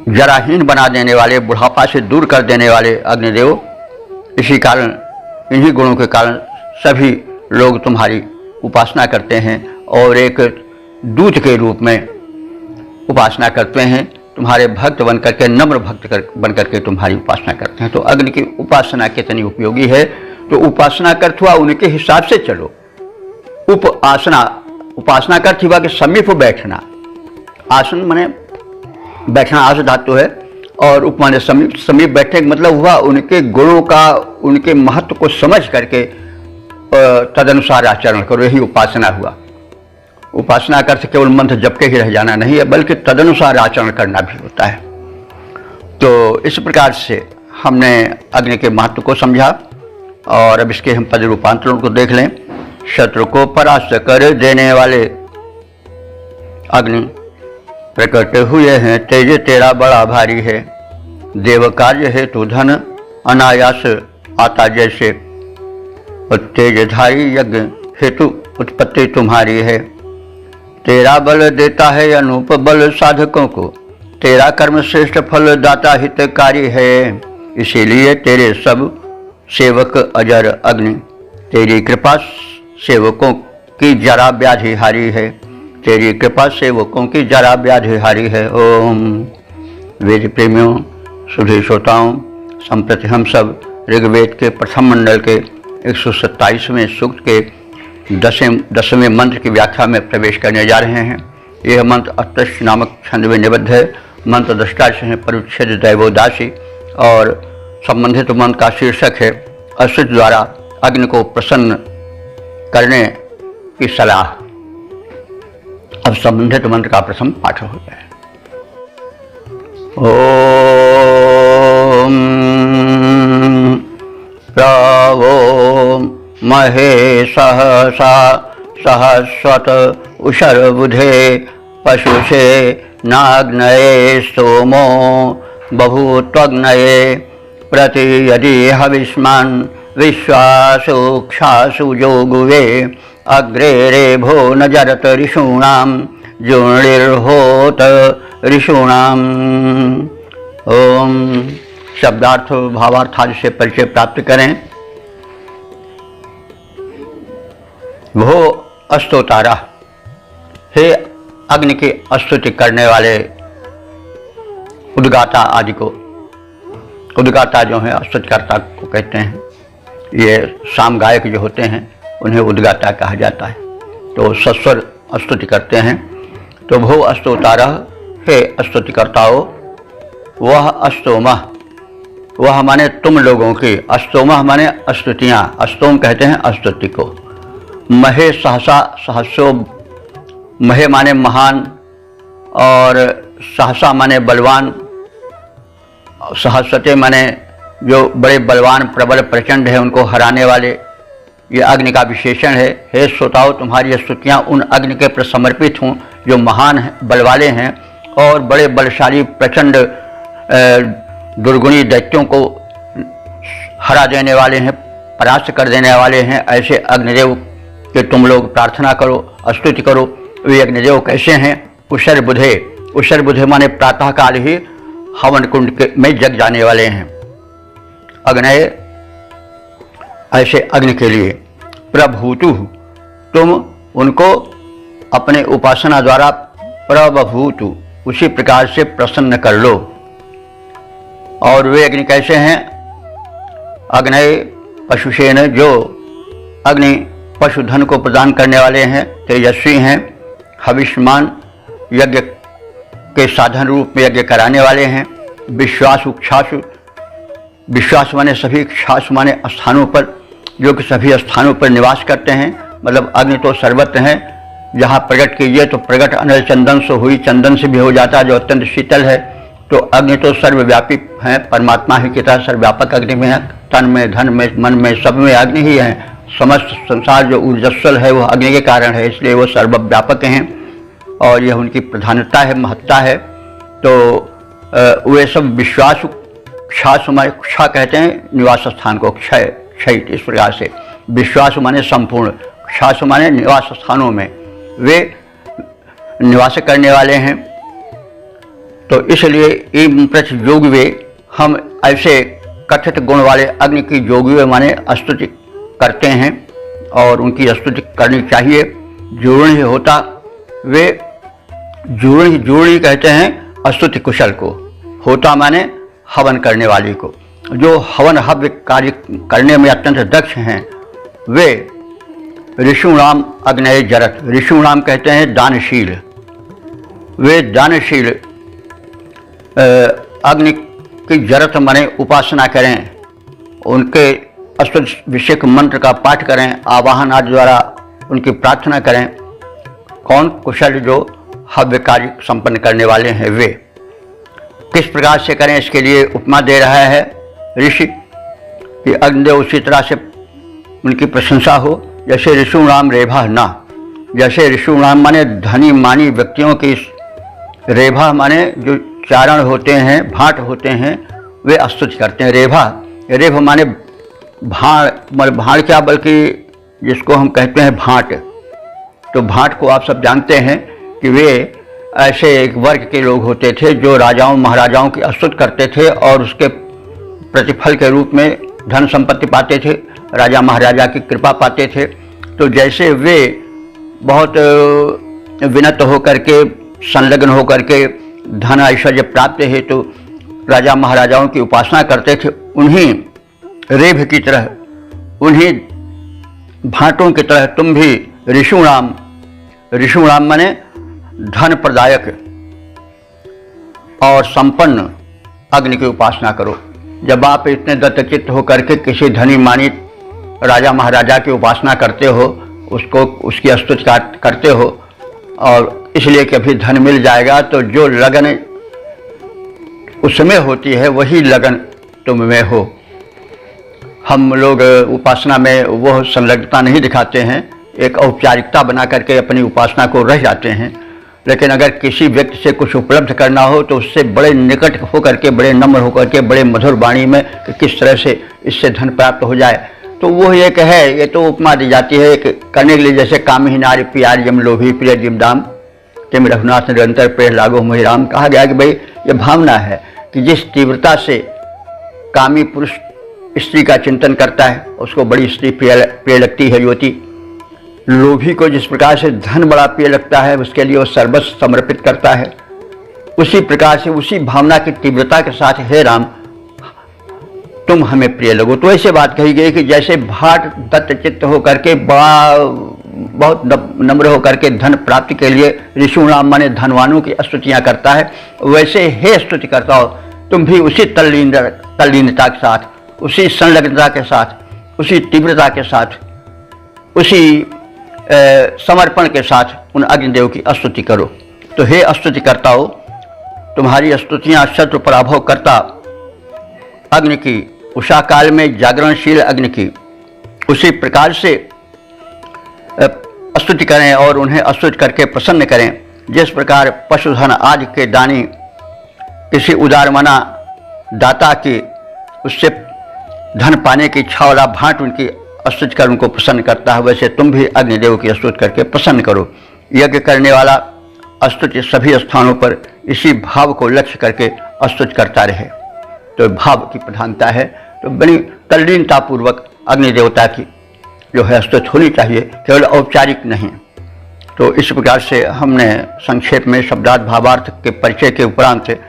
जराहीन बना देने वाले, बुढ़ापा से दूर कर देने वाले अग्निदेव, इसी कारण, इन्हीं गुणों के कारण सभी लोग तुम्हारी उपासना करते हैं और एक दूत के रूप में उपासना करते हैं। तुम्हारे भक्त बन करके, नम्र भक्त बन करके तुम्हारी उपासना करते हैं। तो अग्नि की उपासना कितनी उपयोगी है। तो उपासना कर हुआ उनके हिसाब से चलो। उपासना कर हुआ के समीप बैठना। आसन माने बैठना, आस धातु है, और उप माने समीप। समीप बैठने का मतलब हुआ उनके गुणों का, उनके महत्व को समझ करके तदनुसार आचरण करो, यही उपासना हुआ। उपासना करके केवल मंत्र जप के ही रह जाना नहीं है, बल्कि तदनुसार आचरण करना भी होता है। तो इस प्रकार से हमने अग्नि के महत्व को समझा और अब इसके हम पद रूपांतरण को देख लें। शत्रु को परास्त कर देने वाले अग्नि प्रकट हुए हैं, तेज तेरा बड़ा भारी है। देव कार्य हेतु धन अनायास आता जैसे, और तेजधारी यज्ञ हेतु उत्पत्ति तुम्हारी है। तेरा बल देता है अनूप बल साधकों को, तेरा कर्म श्रेष्ठ फल दाता हितकारी है। इसीलिए तेरे सब सेवक अजर अग्नि, तेरी कृपा सेवकों की जरा व्याधि हारी है। तेरी कृपा सेवकों की जरा व्याधि हारी है। ओम। वेद प्रेमियों, सुधी श्रोताओं, संप्रति हम सब ऋग्वेद के प्रथम मंडल के 127वें सूक्त के 10वें मंत्र की व्याख्या में प्रवेश करने जा रहे हैं। यह मंत्र अत्यष्ट नामक छंद में निबद्ध है। मंत्र दृष्टांत है परिच्छेद दैवोदासी, और संबंधित मंत्र का शीर्षक है असित द्वारा अग्नि को प्रसन्न करने की सलाह। अब संबंधित मंत्र का प्रथम पाठ हो जाए। ओम प्रवो महे सहसा सहस्वत उषर्बुधे पशुषे नाग्नये सोमो बभूत्वग्नये प्रति यदि हविष्मान् विश्वासुक्षासु जोगुवे अग्रे रेभो न जरत ऋषूणां जुर्णिर्होत ऋषूणाम्। ओम शब्दार्थ भावार्थ आदि से परिचय प्राप्त करें। वो अस्तोतारा, हे अग्नि की स्तुति करने वाले उद्गाता आदि को, उद्गाता जो हैं स्तुतिकर्ता को कहते हैं। ये साम गायक जो होते हैं उन्हें उद्गाता कहा जाता है। तो सस्वर स्तुति करते हैं। तो भो अस्तोतारा, हे स्तुतिकर्ताओ, वह अस्तोमः, वह माने तुम लोगों की, अस्तोमः माने स्तुतियाँ, अस्तोम कहते हैं स्तुति को। महे सहसा सहस्रो, महे माने महान और सहसा माने बलवान, सहस्रते माने जो बड़े बलवान प्रबल प्रचंड है उनको हराने वाले, ये अग्नि का विशेषण है। हे श्रोताओ, तुम्हारी स्तुतियाँ उन अग्नि के प्रति समर्पित हों जो महान हैं, बलवाले हैं और बड़े बलशाली प्रचंड दुर्गुणी दैत्यों को हरा देने वाले हैं, परास्त कर देने वाले हैं। ऐसे अग्निदेव कि तुम लोग प्रार्थना करो, स्तुति करो। वे अग्निदेव कैसे हैं? उषर बुधे, उषर बुधे माने प्रातःकाल ही हवन कुंड में जग जाने वाले हैं। अग्नय, ऐसे अग्नि के लिए प्रभूतु, तुम उनको अपने उपासना द्वारा प्रभूतु उसी प्रकार से प्रसन्न कर लो। और वे अग्नि कैसे हैं? अग्नय पशुसेन, जो अग्नि पशुधन को प्रदान करने वाले हैं, तेजस्वी हैं, हविष्मान यज्ञ के साधन रूप में यज्ञ कराने वाले हैं। विश्वास उक्षासु, विश्वास माने सभी, क्षास माने स्थानों पर, जो कि सभी स्थानों पर निवास करते हैं। मतलब अग्नि तो सर्वत्र है, जहाँ प्रकट कीजिए तो प्रकट अनल चंदन से हुई, चंदन से भी हो जाता है जो अत्यंत शीतल है। तो अग्नि तो सर्वव्यापी है, परमात्मा ही की तरह सर्वव्यापक अग्नि में है। तन में, धन में, मन में, सब में अग्नि ही है। समस्त संसार जो ऊर्जस्वल है वह अग्नि के कारण है, इसलिए वो सर्वव्यापक हैं और यह उनकी प्रधानता है, महत्ता है। तो वे सब विश्वास, क्षास माने, क्षा कहते हैं निवास स्थान को, क्षय क्षय, इस प्रकार से विश्वास माने संपूर्ण, क्षास माने निवास स्थानों में वे निवास करने वाले हैं। तो इसलिए इन प्रति योगवे, हम ऐसे कथित गुण वाले अग्नि की योगवे माने स्तुति करते हैं और उनकी स्तुति करनी चाहिए। जुड़ी होता, वे जुड़ी कहते हैं स्तुति कुशल को, होता माने हवन करने वाली को, जो हवन हव्य कार्य करने में अत्यंत दक्ष हैं। वे ऋषुणाम अग्नये जरत, ऋषुणाम कहते हैं दानशील, वे दानशील अग्नि की जरत माने उपासना करें, उनके स्तुति विषयक मंत्र का पाठ करें, आवाहन आदि द्वारा उनकी प्रार्थना करें। कौन? कुशल, जो हव्य कार्य संपन्न करने वाले हैं। वे किस प्रकार से करें, इसके लिए उपमा दे रहा है ऋषि कि अग्निदेव उसी तरह से उनकी प्रशंसा हो जैसे ऋषुणाम रेभा ना, जैसे ऋषुणाम माने धनी मानी व्यक्तियों की, रेभा माने जो चारण होते हैं, भाट होते हैं, वे स्तुति करते हैं। रेभा, रेभ माने भाड़, मतलब भाड़ क्या, बल्कि जिसको हम कहते हैं भाट। तो भाट को आप सब जानते हैं कि वे ऐसे एक वर्ग के लोग होते थे जो राजाओं महाराजाओं की स्तुति करते थे और उसके प्रतिफल के रूप में धन संपत्ति पाते थे, राजा महाराजा की कृपा पाते थे। तो जैसे वे बहुत विनत होकर के, संलग्न होकर के धन ऐश्वर्य प्राप्त हेतु राजा महाराजाओं की उपासना करते थे, उन्हीं रेभ की तरह, उन्हीं भाटों की तरह तुम भी ऋषुणाम, ऋषुणाम माने धन प्रदायक और संपन्न अग्नि की उपासना करो। जब आप इतने दत्तचित्त होकर के किसी धनी मानी राजा महाराजा की उपासना करते हो, उसको, उसकी स्तुति करते हो और इसलिए कि अभी धन मिल जाएगा, तो जो लगन उसमें होती है वही लगन तुम में हो। हम लोग उपासना में वो संलग्नता नहीं दिखाते हैं, एक औपचारिकता बना करके अपनी उपासना को रह जाते हैं। लेकिन अगर किसी व्यक्ति से कुछ उपलब्ध करना हो तो उससे बड़े निकट होकर के, बड़े नम्र होकर के, बड़े मधुर वाणी में कि किस तरह से इससे धन प्राप्त हो जाए, तो वो एक है, ये तो उपमा दी जाती है कि करने के लिए, जैसे कामी नारी प्यार जम लोभी प्रिय जिमदाम तिम रघुनाथ निरंतर प्रेम लागो मोहि राम। कहा गया कि भाई ये भावना है कि जिस तीव्रता से कामी पुरुष स्त्री का चिंतन करता है उसको बड़ी स्त्री प्रिय लगती है युवती। लोभी को जिस प्रकार से धन बड़ा प्रिय लगता है उसके लिए वो सर्वस्व समर्पित करता है, उसी प्रकार से उसी भावना की तीव्रता के साथ हे राम तुम हमें प्रिय लगो। तो ऐसे बात कही गई कि जैसे भाट दत्त चित्त होकर के बहुत नम्र होकर के धन प्राप्ति के लिए ऋषिणाम माने धनवानों की स्तुतियाँ करता है, वैसे हे स्तुति करता हो तुम भी उसी तल्लीनता के साथ, उसी संलग्नता के साथ, उसी तीव्रता के साथ, उसी समर्पण के साथ उन अग्निदेव की स्तुति करो। तो हे स्तुति करता हो, तुम्हारी स्तुतियाँ शत्रु पराभव करता अग्नि की, उषा काल में जागरणशील अग्नि की, उसी प्रकार से स्तुति करें और उन्हें स्तुति करके प्रसन्न करें। जिस प्रकार पशुधन आदि के दानी किसी उदारमना दाता की उससे धन पाने की इच्छा वाला भांट उनकी स्तुति कर उनको प्रसन्न करता है, वैसे तुम भी अग्निदेव की स्तुति करके प्रसन्न करो। यज्ञ करने वाला स्तुति सभी स्थानों पर इसी भाव को लक्ष्य करके स्तुति करता रहे। तो भाव की प्रधानता है, तो बड़ी तल्लीनता पूर्वक अग्नि देवता की जो है स्तुति होनी चाहिए, केवल औपचारिक नहीं। तो इस प्रकार से हमने संक्षेप में शब्दार्थ भावार्थ के परिचय के उपरांत से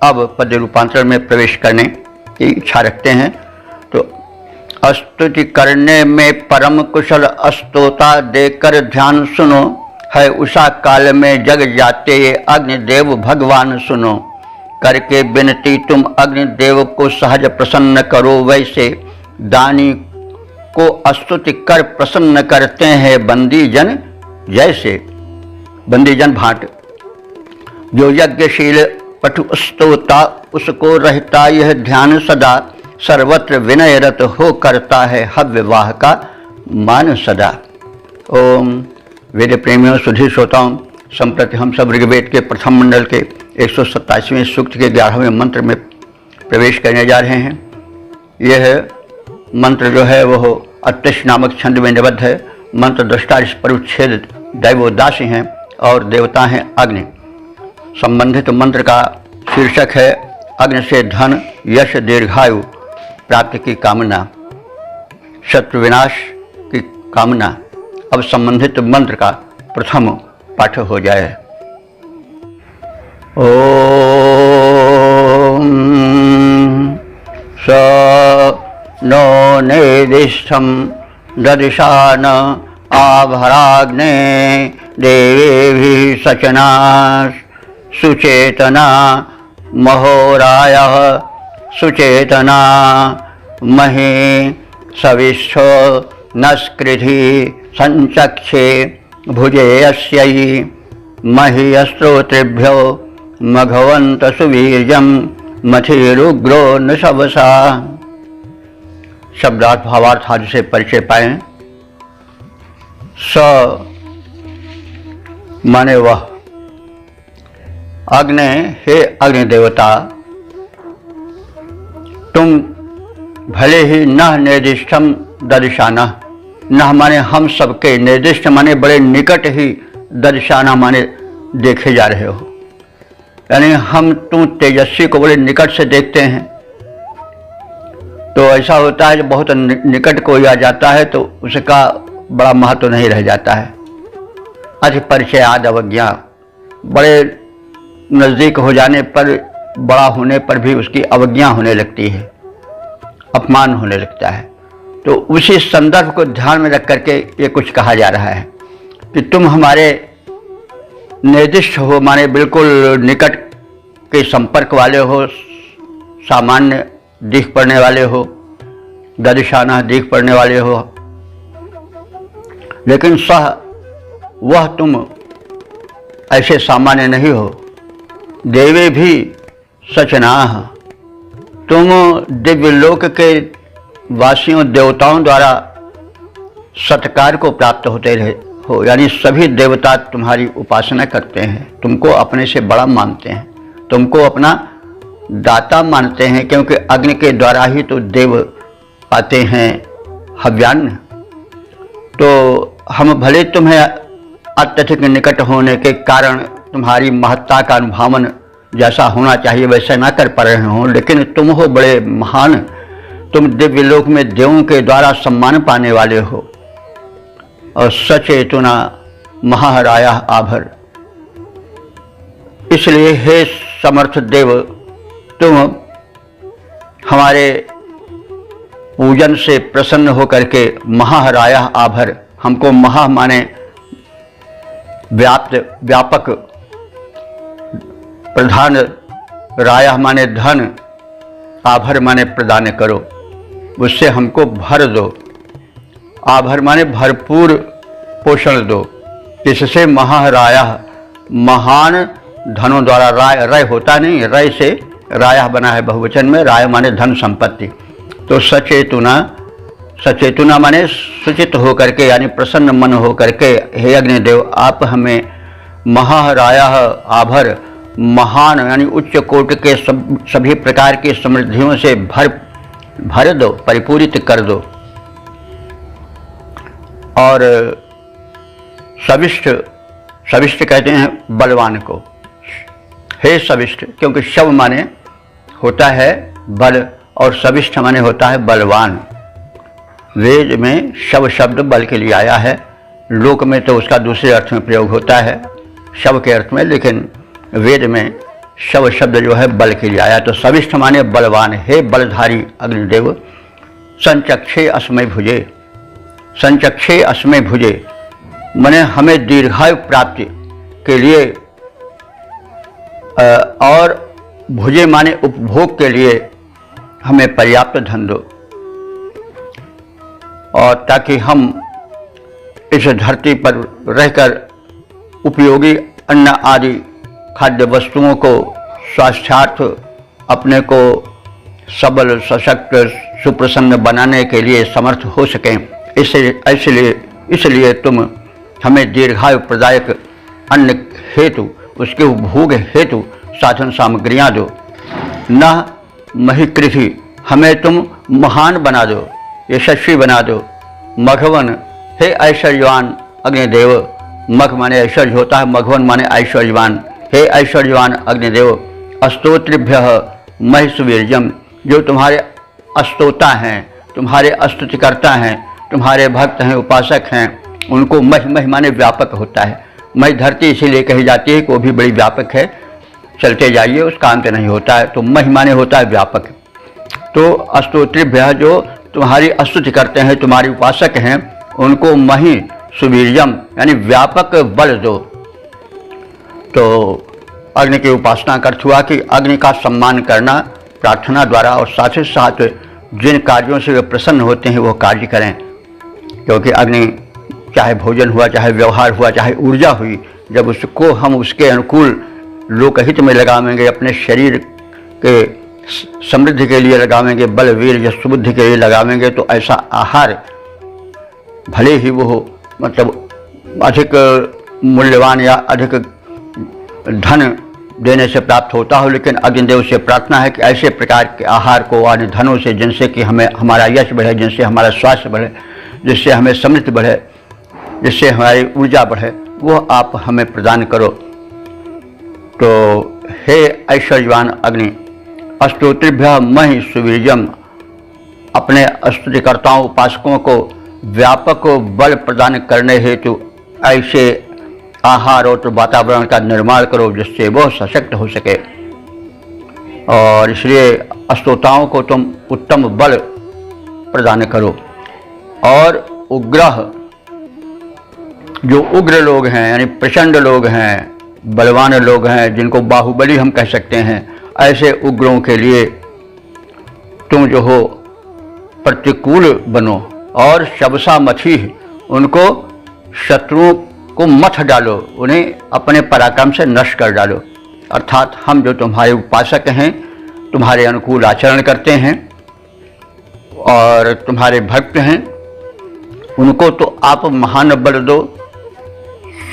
अब पद्य रूपांतरण में प्रवेश करने की इच्छा रखते हैं। तो स्तुति करने में परम कुशल स्तोता देकर ध्यान सुनो, है उषा काल में जग जाते ये अग्निदेव भगवान सुनो। करके विनती तुम अग्निदेव को सहज प्रसन्न करो, वैसे दानी को स्तुति कर प्रसन्न करते हैं बंदी जन जैसे। बंदी जन भाट जो यज्ञशील पटु स्तोता उसको रहता यह ध्यान सदा, सर्वत्र विनयरत हो करता है हव्य वाह का मान सदा। ओम वेद प्रेमियों सुधीर श्रोताओं, संप्रति हम सब ऋग्वेद के प्रथम मंडल के 127वें सूक्त के 11वें मंत्र में प्रवेश करने जा रहे हैं। यह मंत्र जो है वह अत्यश नामक छंद में निबद्ध है। मंत्र दृष्टा इस पर उच्छेद दैवोदासी हैं और देवता हैं अग्नि। संबंधित मंत्र का शीर्षक है अग्नि से धन यश दीर्घायु प्राप्ति की कामना, शत्रु विनाश की कामना। अब संबंधित मंत्र का प्रथम पाठ हो जाए। ओम स नो नेदिष्ठं ददिशान आभराग्ने देवेभिः सचना सुचेतना महोरायः सुचेतना महे सविष्ठो नस्कृधि संचक्षे भुजे अस्यै महि अस्त्रोत्रेभ्यो मघवन्त सुवीर्यं मथिरुग्रो नृषवसा। शब्दार्थ भावार्थ आदि से परिचय पाएं। स माने वह, अग्नि हे अग्नि देवता, तुम भले ही न निर्दिष्टम दर्शाना, न माने हम सबके, निर्दिष्ट माने बड़े निकट ही, दर्शाना माने देखे जा रहे हो, यानी हम तुम तेजस्वी को बड़े निकट से देखते हैं। तो ऐसा होता है जब बहुत निकट कोई आ जाता है तो उसका बड़ा महत्व नहीं रह जाता है। अति परिचय आदि अवज्ञा, बड़े नज़दीक हो जाने पर, बड़ा होने पर भी उसकी अवज्ञा होने लगती है, अपमान होने लगता है। तो उसी संदर्भ को ध्यान में रख करके ये कुछ कहा जा रहा है कि तुम हमारे निर्दिष्ट हो, माने बिल्कुल निकट के संपर्क वाले हो, सामान्य दिख पड़ने वाले हो, दर्शाना दिख पड़ने वाले हो, लेकिन सह वह तुम ऐसे सामान्य नहीं हो। देवे भी सचनाह, तुम दिव्य लोक के वासियों देवताओं द्वारा सत्कार को प्राप्त होते रहे हो, यानी सभी देवता तुम्हारी उपासना करते हैं, तुमको अपने से बड़ा मानते हैं, तुमको अपना दाता मानते हैं, क्योंकि अग्नि के द्वारा ही तो देव पाते हैं हव्यान्न। तो हम भले तुम्हें अत्यधिक निकट होने के कारण तुम्हारी महत्ता का अनुभावन जैसा होना चाहिए वैसा ना कर पा रहे हो, लेकिन तुम हो बड़े महान, तुम दिव्य लोक में देवों के द्वारा सम्मान पाने वाले हो। और सचेतुना महाराया आभर, इसलिए हे समर्थ देव, तुम हमारे पूजन से प्रसन्न होकर के महाराया आभर, हमको महा माने व्याप्त व्यापक, प्रधान, राया माने धन, आभर माने प्रदान करो, उससे हमको भर दो। आभर माने भरपूर पोषण दो, इससे महाराया, महान धनों द्वारा। राय रय होता नहीं, रय से राया बना है बहुवचन में, राय माने धन संपत्ति। तो सचेतुना, सचेतुना माने सुचित होकर के, यानी प्रसन्न मन होकर के, हे अग्निदेव आप हमें महाराया आभर, महान यानी उच्च कोटि के सभी प्रकार की समृद्धियों से भर दो, परिपूरित कर दो। और सविष्ठ, सविष्ठ कहते हैं बलवान को, हे सविष्ठ, क्योंकि शव माने होता है बल और सविष्ठ माने होता है बलवान। वेद में शव शब्द बल के लिए आया है, लोक में तो उसका दूसरे अर्थ में प्रयोग होता है शव के अर्थ में, लेकिन वेद में शव शब्द जो है बल के लिए आया। तो सविष्ठ माने बलवान, हे बलधारी अग्निदेव, संचक्षे अस्मै भुजे, संचक्षे अस्मै भुजे माने हमें दीर्घायु प्राप्ति के लिए, और भुजे माने उपभोग के लिए हमें पर्याप्त धन दो, और ताकि हम इस धरती पर रहकर उपयोगी अन्न आदि खाद्य वस्तुओं को स्वास्थ्यार्थ अपने को सबल, सशक्त, सुप्रसन्न बनाने के लिए समर्थ हो सकें। इसलिए तुम हमें दीर्घायु प्रदायक अन्न हेतु, उसके उपभोग हेतु साधन सामग्रियाँ दो। न महिकृति, हमें तुम महान बना दो, यशस्वी बना दो। मघवन, हे ऐश्वर्यवान अग्निदेव, मघ माने ऐश्वर्य होता है, मघवन माने ऐश्वर्यवान, हे ऐश्वर्यवान अग्निदेव, स्तोत्रिभ्य महिषवीर्यम, जो तुम्हारे अस्तोता हैं, तुम्हारे स्तुतिकर्ता हैं, तुम्हारे भक्त हैं, उपासक हैं, उनको मह माने व्यापक होता है। मह धरती इसीलिए कही जाती है कि वो भी बड़ी व्यापक है, चलते जाइए उसका अंत नहीं होता है, तो मह माने होता है व्यापक। तो स्तोत्रिभ्य, जो तुम्हारी स्तुति करते हैं, तुम्हारे उपासक हैं, उनको मही सुवीर्यम यानी व्यापक बल दो। तो अग्नि की उपासना का अर्थ हुआ कि अग्नि का सम्मान करना प्रार्थना द्वारा, और साथ ही साथ जिन कार्यों से वे प्रसन्न होते हैं वो कार्य करें, क्योंकि अग्नि चाहे भोजन हुआ, चाहे व्यवहार हुआ, चाहे ऊर्जा हुई, जब उसको हम उसके अनुकूल लोकहित में लगावेंगे, अपने शरीर के समृद्धि के लिए लगावेंगे, बल वीर या सुबुद्धि के लिए लगावेंगे, तो ऐसा आहार भले ही वो मतलब अधिक मूल्यवान या अधिक धन देने से प्राप्त होता हो, लेकिन अग्निदेव से प्रार्थना है कि ऐसे प्रकार के आहार को अन्य धनों से, जिनसे कि हमें हमारा यश बढ़े, जिनसे हमारा स्वास्थ्य बढ़े, जिससे हमें समृद्धि बढ़े, जिससे हमारी ऊर्जा बढ़े, वो आप हमें प्रदान करो। तो हे ऐश्वर्यवान अग्नि, स्तोत्रिभ्य महि सुवीर्यम, अपने स्तुतिकर्ताओं उपासकों को व्यापक बल प्रदान करने हेतु ऐसे आहार और वातावरण का निर्माण करो जिससे वो सशक्त हो सके। और इसलिए स्तोताओं को तुम उत्तम बल प्रदान करो। और उग्रह, जो उग्र लोग हैं यानी प्रचंड लोग हैं, बलवान लोग हैं, जिनको बाहुबली हम कह सकते हैं, ऐसे उग्रों के लिए तुम जो हो प्रतिकूल बनो। और शबसा मछी, उनको शत्रुओं उनको मथ डालो, उन्हें अपने पराक्रम से नष्ट कर डालो। अर्थात हम जो तुम्हारे उपासक हैं, तुम्हारे अनुकूल आचरण करते हैं और तुम्हारे भक्त हैं, उनको तो आप महान बल दो,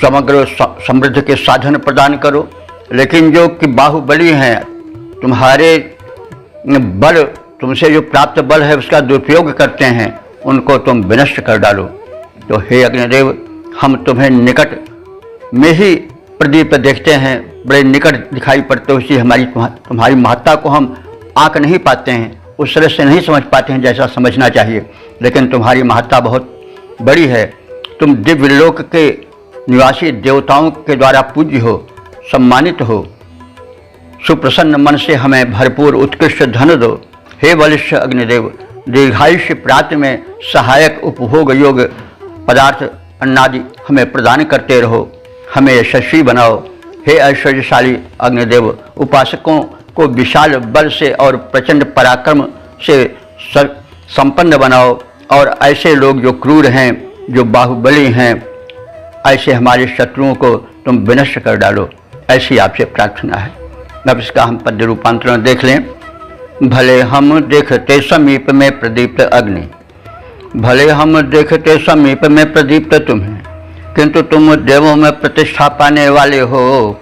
समग्र समृद्धि के साधन प्रदान करो, लेकिन जो कि बाहुबली हैं, तुम्हारे बल, तुमसे जो प्राप्त बल है उसका दुरुपयोग करते हैं, उनको तुम विनष्ट कर डालो। तो हे अग्निदेव, हम तुम्हें निकट में ही प्रदीप देखते हैं, बड़े निकट दिखाई पड़ते हो, इसलिए तुम्हारी महत्ता को हम आंक नहीं पाते हैं, उस तरह से नहीं समझ पाते हैं जैसा समझना चाहिए, लेकिन तुम्हारी महत्ता बहुत बड़ी है। तुम दिव्य लोक के निवासी देवताओं के द्वारा पूज्य हो, सम्मानित हो। सुप्रसन्न मन से हमें भरपूर उत्कृष्ट धन दो। हे बलिष्ठ अग्निदेव, दीर्घायुष्य प्राप्ति में सहायक उपभोग योग पदार्थ अन्नादि हमें प्रदान करते रहो, हमें यशस्वी बनाओ। हे ऐश्वर्यशाली अग्निदेव, उपासकों को विशाल बल से और प्रचंड पराक्रम से संपन्न बनाओ, और ऐसे लोग जो क्रूर हैं, जो बाहुबली हैं, ऐसे हमारे शत्रुओं को तुम विनष्ट कर डालो, ऐसी आपसे प्रार्थना है। अब इसका हम पद्य रूपांतरण देख लें। भले हम देखते समीप में प्रदीप्त अग्नि, भले हम देखते समीप में प्रदीप्त तुम्हें, किंतु तुम देवों में प्रतिष्ठा पाने वाले हो,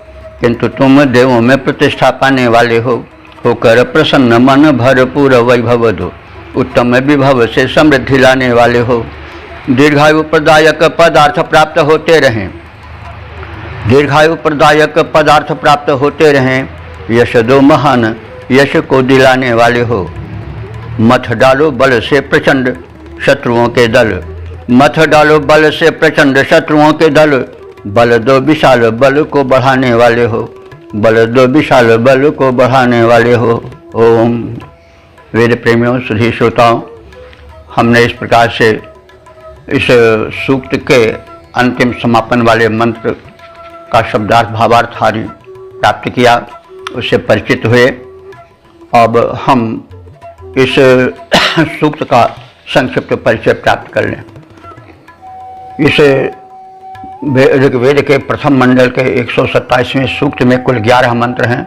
किंतु तुम देवों में प्रतिष्ठा पाने वाले हो। होकर प्रसन्न मन भरपूर वैभव दो, उत्तम विभव से समृद्धि लाने वाले हो। दीर्घायु प्रदायक पदार्थ प्राप्त होते रहें, दीर्घायु प्रदायक पदार्थ प्राप्त होते रहें। यश दो महान यश को दिलाने वाले हो। मथ डालो बल से प्रचंड शत्रुओं के दल, मथ डालो बल से प्रचंड शत्रुओं के दल। बल दो विशाल बल को बढ़ाने वाले हो, बल दो विशाल बल को बढ़ाने वाले हो। ओम। वेद प्रेमियों, सुधी श्रोताओं, हमने इस प्रकार से इस सूक्त के अंतिम समापन वाले मंत्र का शब्दार्थ भावार्थ आदि प्राप्त किया, उससे परिचित हुए। अब हम इस सूक्त का संक्षिप्त परिचय प्राप्त कर लें। इस ऋग्वेद के प्रथम मंडल के 127वें सूक्त में कुल 11 मंत्र हैं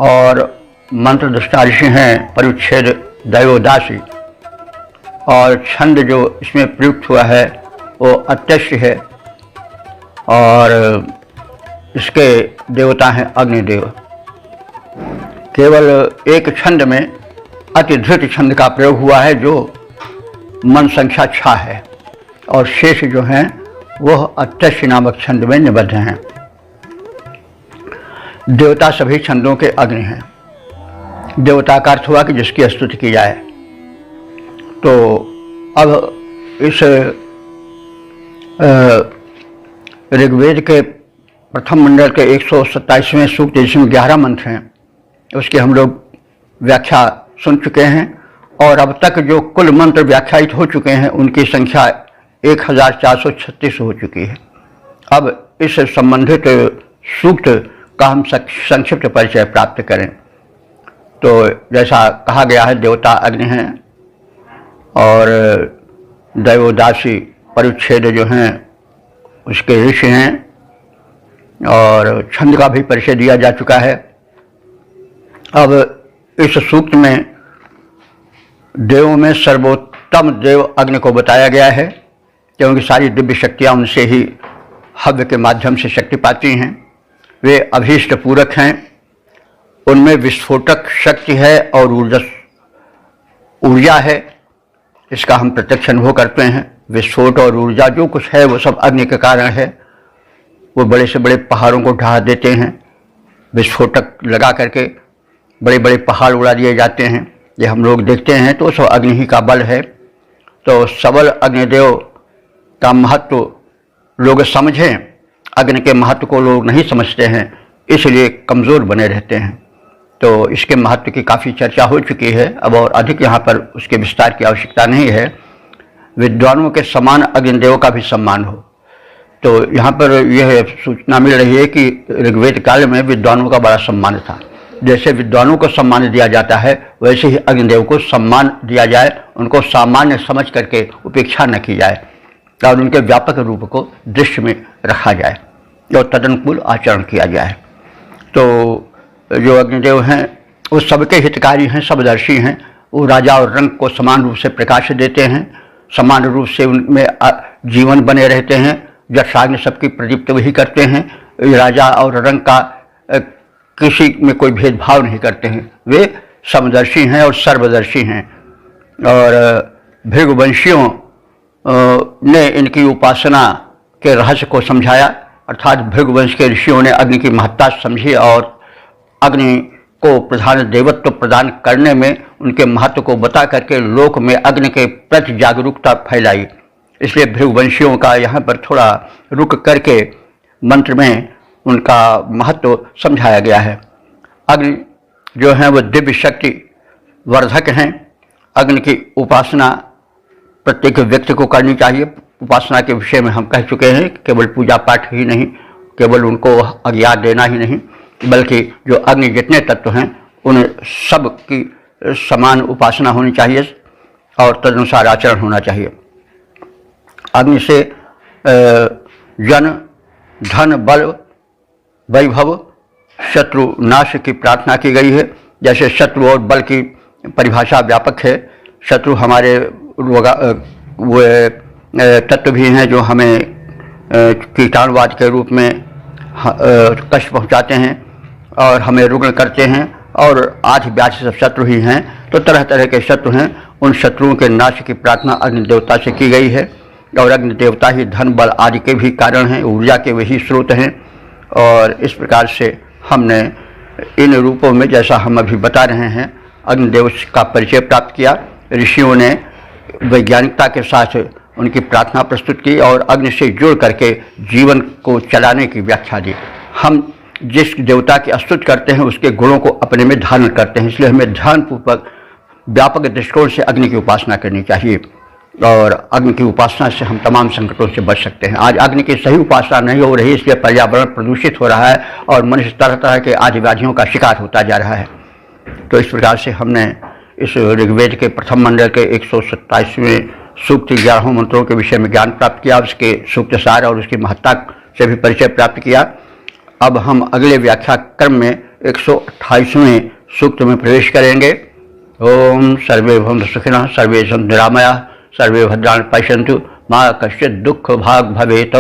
और मंत्र दृष्टार्षि हैं परिच्छेद दैवोदासी, और छंद जो इसमें प्रयुक्त हुआ है वो अत्यश्य है, और इसके देवता हैं अग्निदेव। केवल एक छंद में अतिधृत छंद का प्रयोग हुआ है जो मन संख्या 6 है, और शेष जो हैं वह अत्यश्य नामक छंद में निबद्ध हैं। देवता सभी छंदों के अग्नि हैं। देवता का अर्थ हुआ कि जिसकी स्तुति की जाए। तो अब इस ऋग्वेद के प्रथम मंडल के 127वें सूक्त जिसमें 11 मंत्र हैं, उसकी हम लोग व्याख्या सुन चुके हैं, और अब तक जो कुल मंत्र व्याख्यायित हो चुके हैं उनकी संख्या 1436 हो चुकी है। अब इस संबंधित सूक्त का हम संक्षिप्त परिचय प्राप्त करें। तो जैसा कहा गया है, देवता अग्नि हैं और दैवोदासी परिच्छेद जो हैं उसके ऋषि हैं, और छंद का भी परिचय दिया जा चुका है। अब इस सूक्त में देवों में सर्वोत्तम देव अग्नि को बताया गया है, क्योंकि सारी दिव्य शक्तियाँ उनसे ही हव्य के माध्यम से शक्ति पाती हैं। वे अभीष्ट पूरक हैं, उनमें विस्फोटक शक्ति है और ऊर्जा है, इसका हम प्रत्यक्ष अनुभव करते हैं। विस्फोट और ऊर्जा जो कुछ है वो सब अग्नि के कारण है। वो बड़े से बड़े पहाड़ों को ढहा देते हैं, विस्फोटक लगा करके बड़े बड़े पहाड़ उड़ा दिए जाते हैं, ये हम लोग देखते हैं। तो सब अग्नि ही का बल है। तो सबल अग्निदेव का महत्व लोग समझें, अग्नि के महत्व को लोग नहीं समझते हैं, इसलिए कमज़ोर बने रहते हैं। तो इसके महत्व की काफ़ी चर्चा हो चुकी है, अब और अधिक यहाँ पर उसके विस्तार की आवश्यकता नहीं है। विद्वानों के समान अग्निदेव का भी सम्मान हो। तो यहाँ पर यह सूचना मिल रही है कि ऋग्वेद काल में विद्वानों का बड़ा सम्मान था। जैसे विद्वानों को सम्मान दिया जाता है, वैसे ही अग्निदेव को सम्मान दिया जाए, उनको सामान्य समझ करके उपेक्षा न की जाए। और उनके व्यापक रूप को दृश्य में रखा जाए और तदनुकूल आचरण किया जाए। तो जो अग्निदेव हैं वो सबके हितकारी हैं, सबदर्शी हैं। वो राजा और रंग को समान रूप से प्रकाश देते हैं, समान रूप से उनमें जीवन बने रहते हैं। यक्षाग्नि सबकी प्रदीप्त वही करते हैं। राजा और रंग का किसी में कोई भेदभाव नहीं करते हैं, वे समदर्शी हैं और सर्वदर्शी हैं। और भृगुवंशियों ने इनकी उपासना के रहस्य को समझाया, अर्थात भृगुवंश के ऋषियों ने अग्नि की महत्ता समझी और अग्नि को प्रधान देवत्व प्रदान करने में उनके महत्व को बता करके लोक में अग्नि के प्रति जागरूकता फैलाई। इसलिए भृगुवंशियों का यहाँ पर थोड़ा रुक करके मंत्र में उनका महत्व समझाया गया है। अग्नि जो है वो दिव्य शक्ति वर्धक हैं। अग्नि की उपासना प्रत्येक व्यक्ति को करनी चाहिए। उपासना के विषय में हम कह चुके हैं, केवल पूजा पाठ ही नहीं, केवल उनको अर्घ्य देना ही नहीं, बल्कि जो अग्नि जितने तत्व हैं उन सब की समान उपासना होनी चाहिए और तदनुसार आचरण होना चाहिए। अग्नि से जन, धन, बल, वैभव, शत्रु नाश की प्रार्थना की गई है। जैसे शत्रु और बल की परिभाषा व्यापक है। शत्रु हमारे वो तत्व भी हैं जो हमें कीटाणुवाद के रूप में कष्ट पहुंचाते हैं और हमें रुग्ण करते हैं, और आठ व्याधि सब शत्रु ही हैं। तो तरह तरह के शत्रु हैं। उन शत्रुओं के नाश की प्रार्थना अग्नि देवता से की गई है। और अग्नि देवता ही धन, बल आदि के भी कारण हैं, ऊर्जा के वही स्रोत हैं। और इस प्रकार से हमने इन रूपों में, जैसा हम अभी बता रहे हैं, अग्निदेव का परिचय प्राप्त किया। ऋषियों ने वैज्ञानिकता के साथ उनकी प्रार्थना प्रस्तुत की और अग्नि से जुड़ करके जीवन को चलाने की व्याख्या दी। हम जिस देवता की स्तुति करते हैं उसके गुणों को अपने में धारण करते हैं, इसलिए हमें ध्यानपूर्वक व्यापक दृष्टिकोण से अग्नि की उपासना करनी चाहिए और अग्नि की उपासना से हम तमाम संकटों से बच सकते हैं। आज अग्नि की सही उपासना नहीं हो रही, इसलिए पर्यावरण प्रदूषित हो रहा है और मनुष्य तरह तरह के आदि व्याधियों का शिकार होता जा रहा है। तो इस प्रकार से हमने इस ऋग्वेद के प्रथम मंडल के 127वें सूक्त 11 मंत्रों के विषय में ज्ञान प्राप्त किया, उसके सूक्त सार और उसकी महत्ता से भी परिचय प्राप्त किया। अब हम अगले व्याख्या क्रम में 128वें सूक्त में प्रवेश करेंगे। ओम सर्वे भवन्तु सुखिनः, सर्वे सन्तु निरामयाः, सर्वे भद्राणि पश्यन्तु, मा कश्चित् दुःख भाग् भवेत्।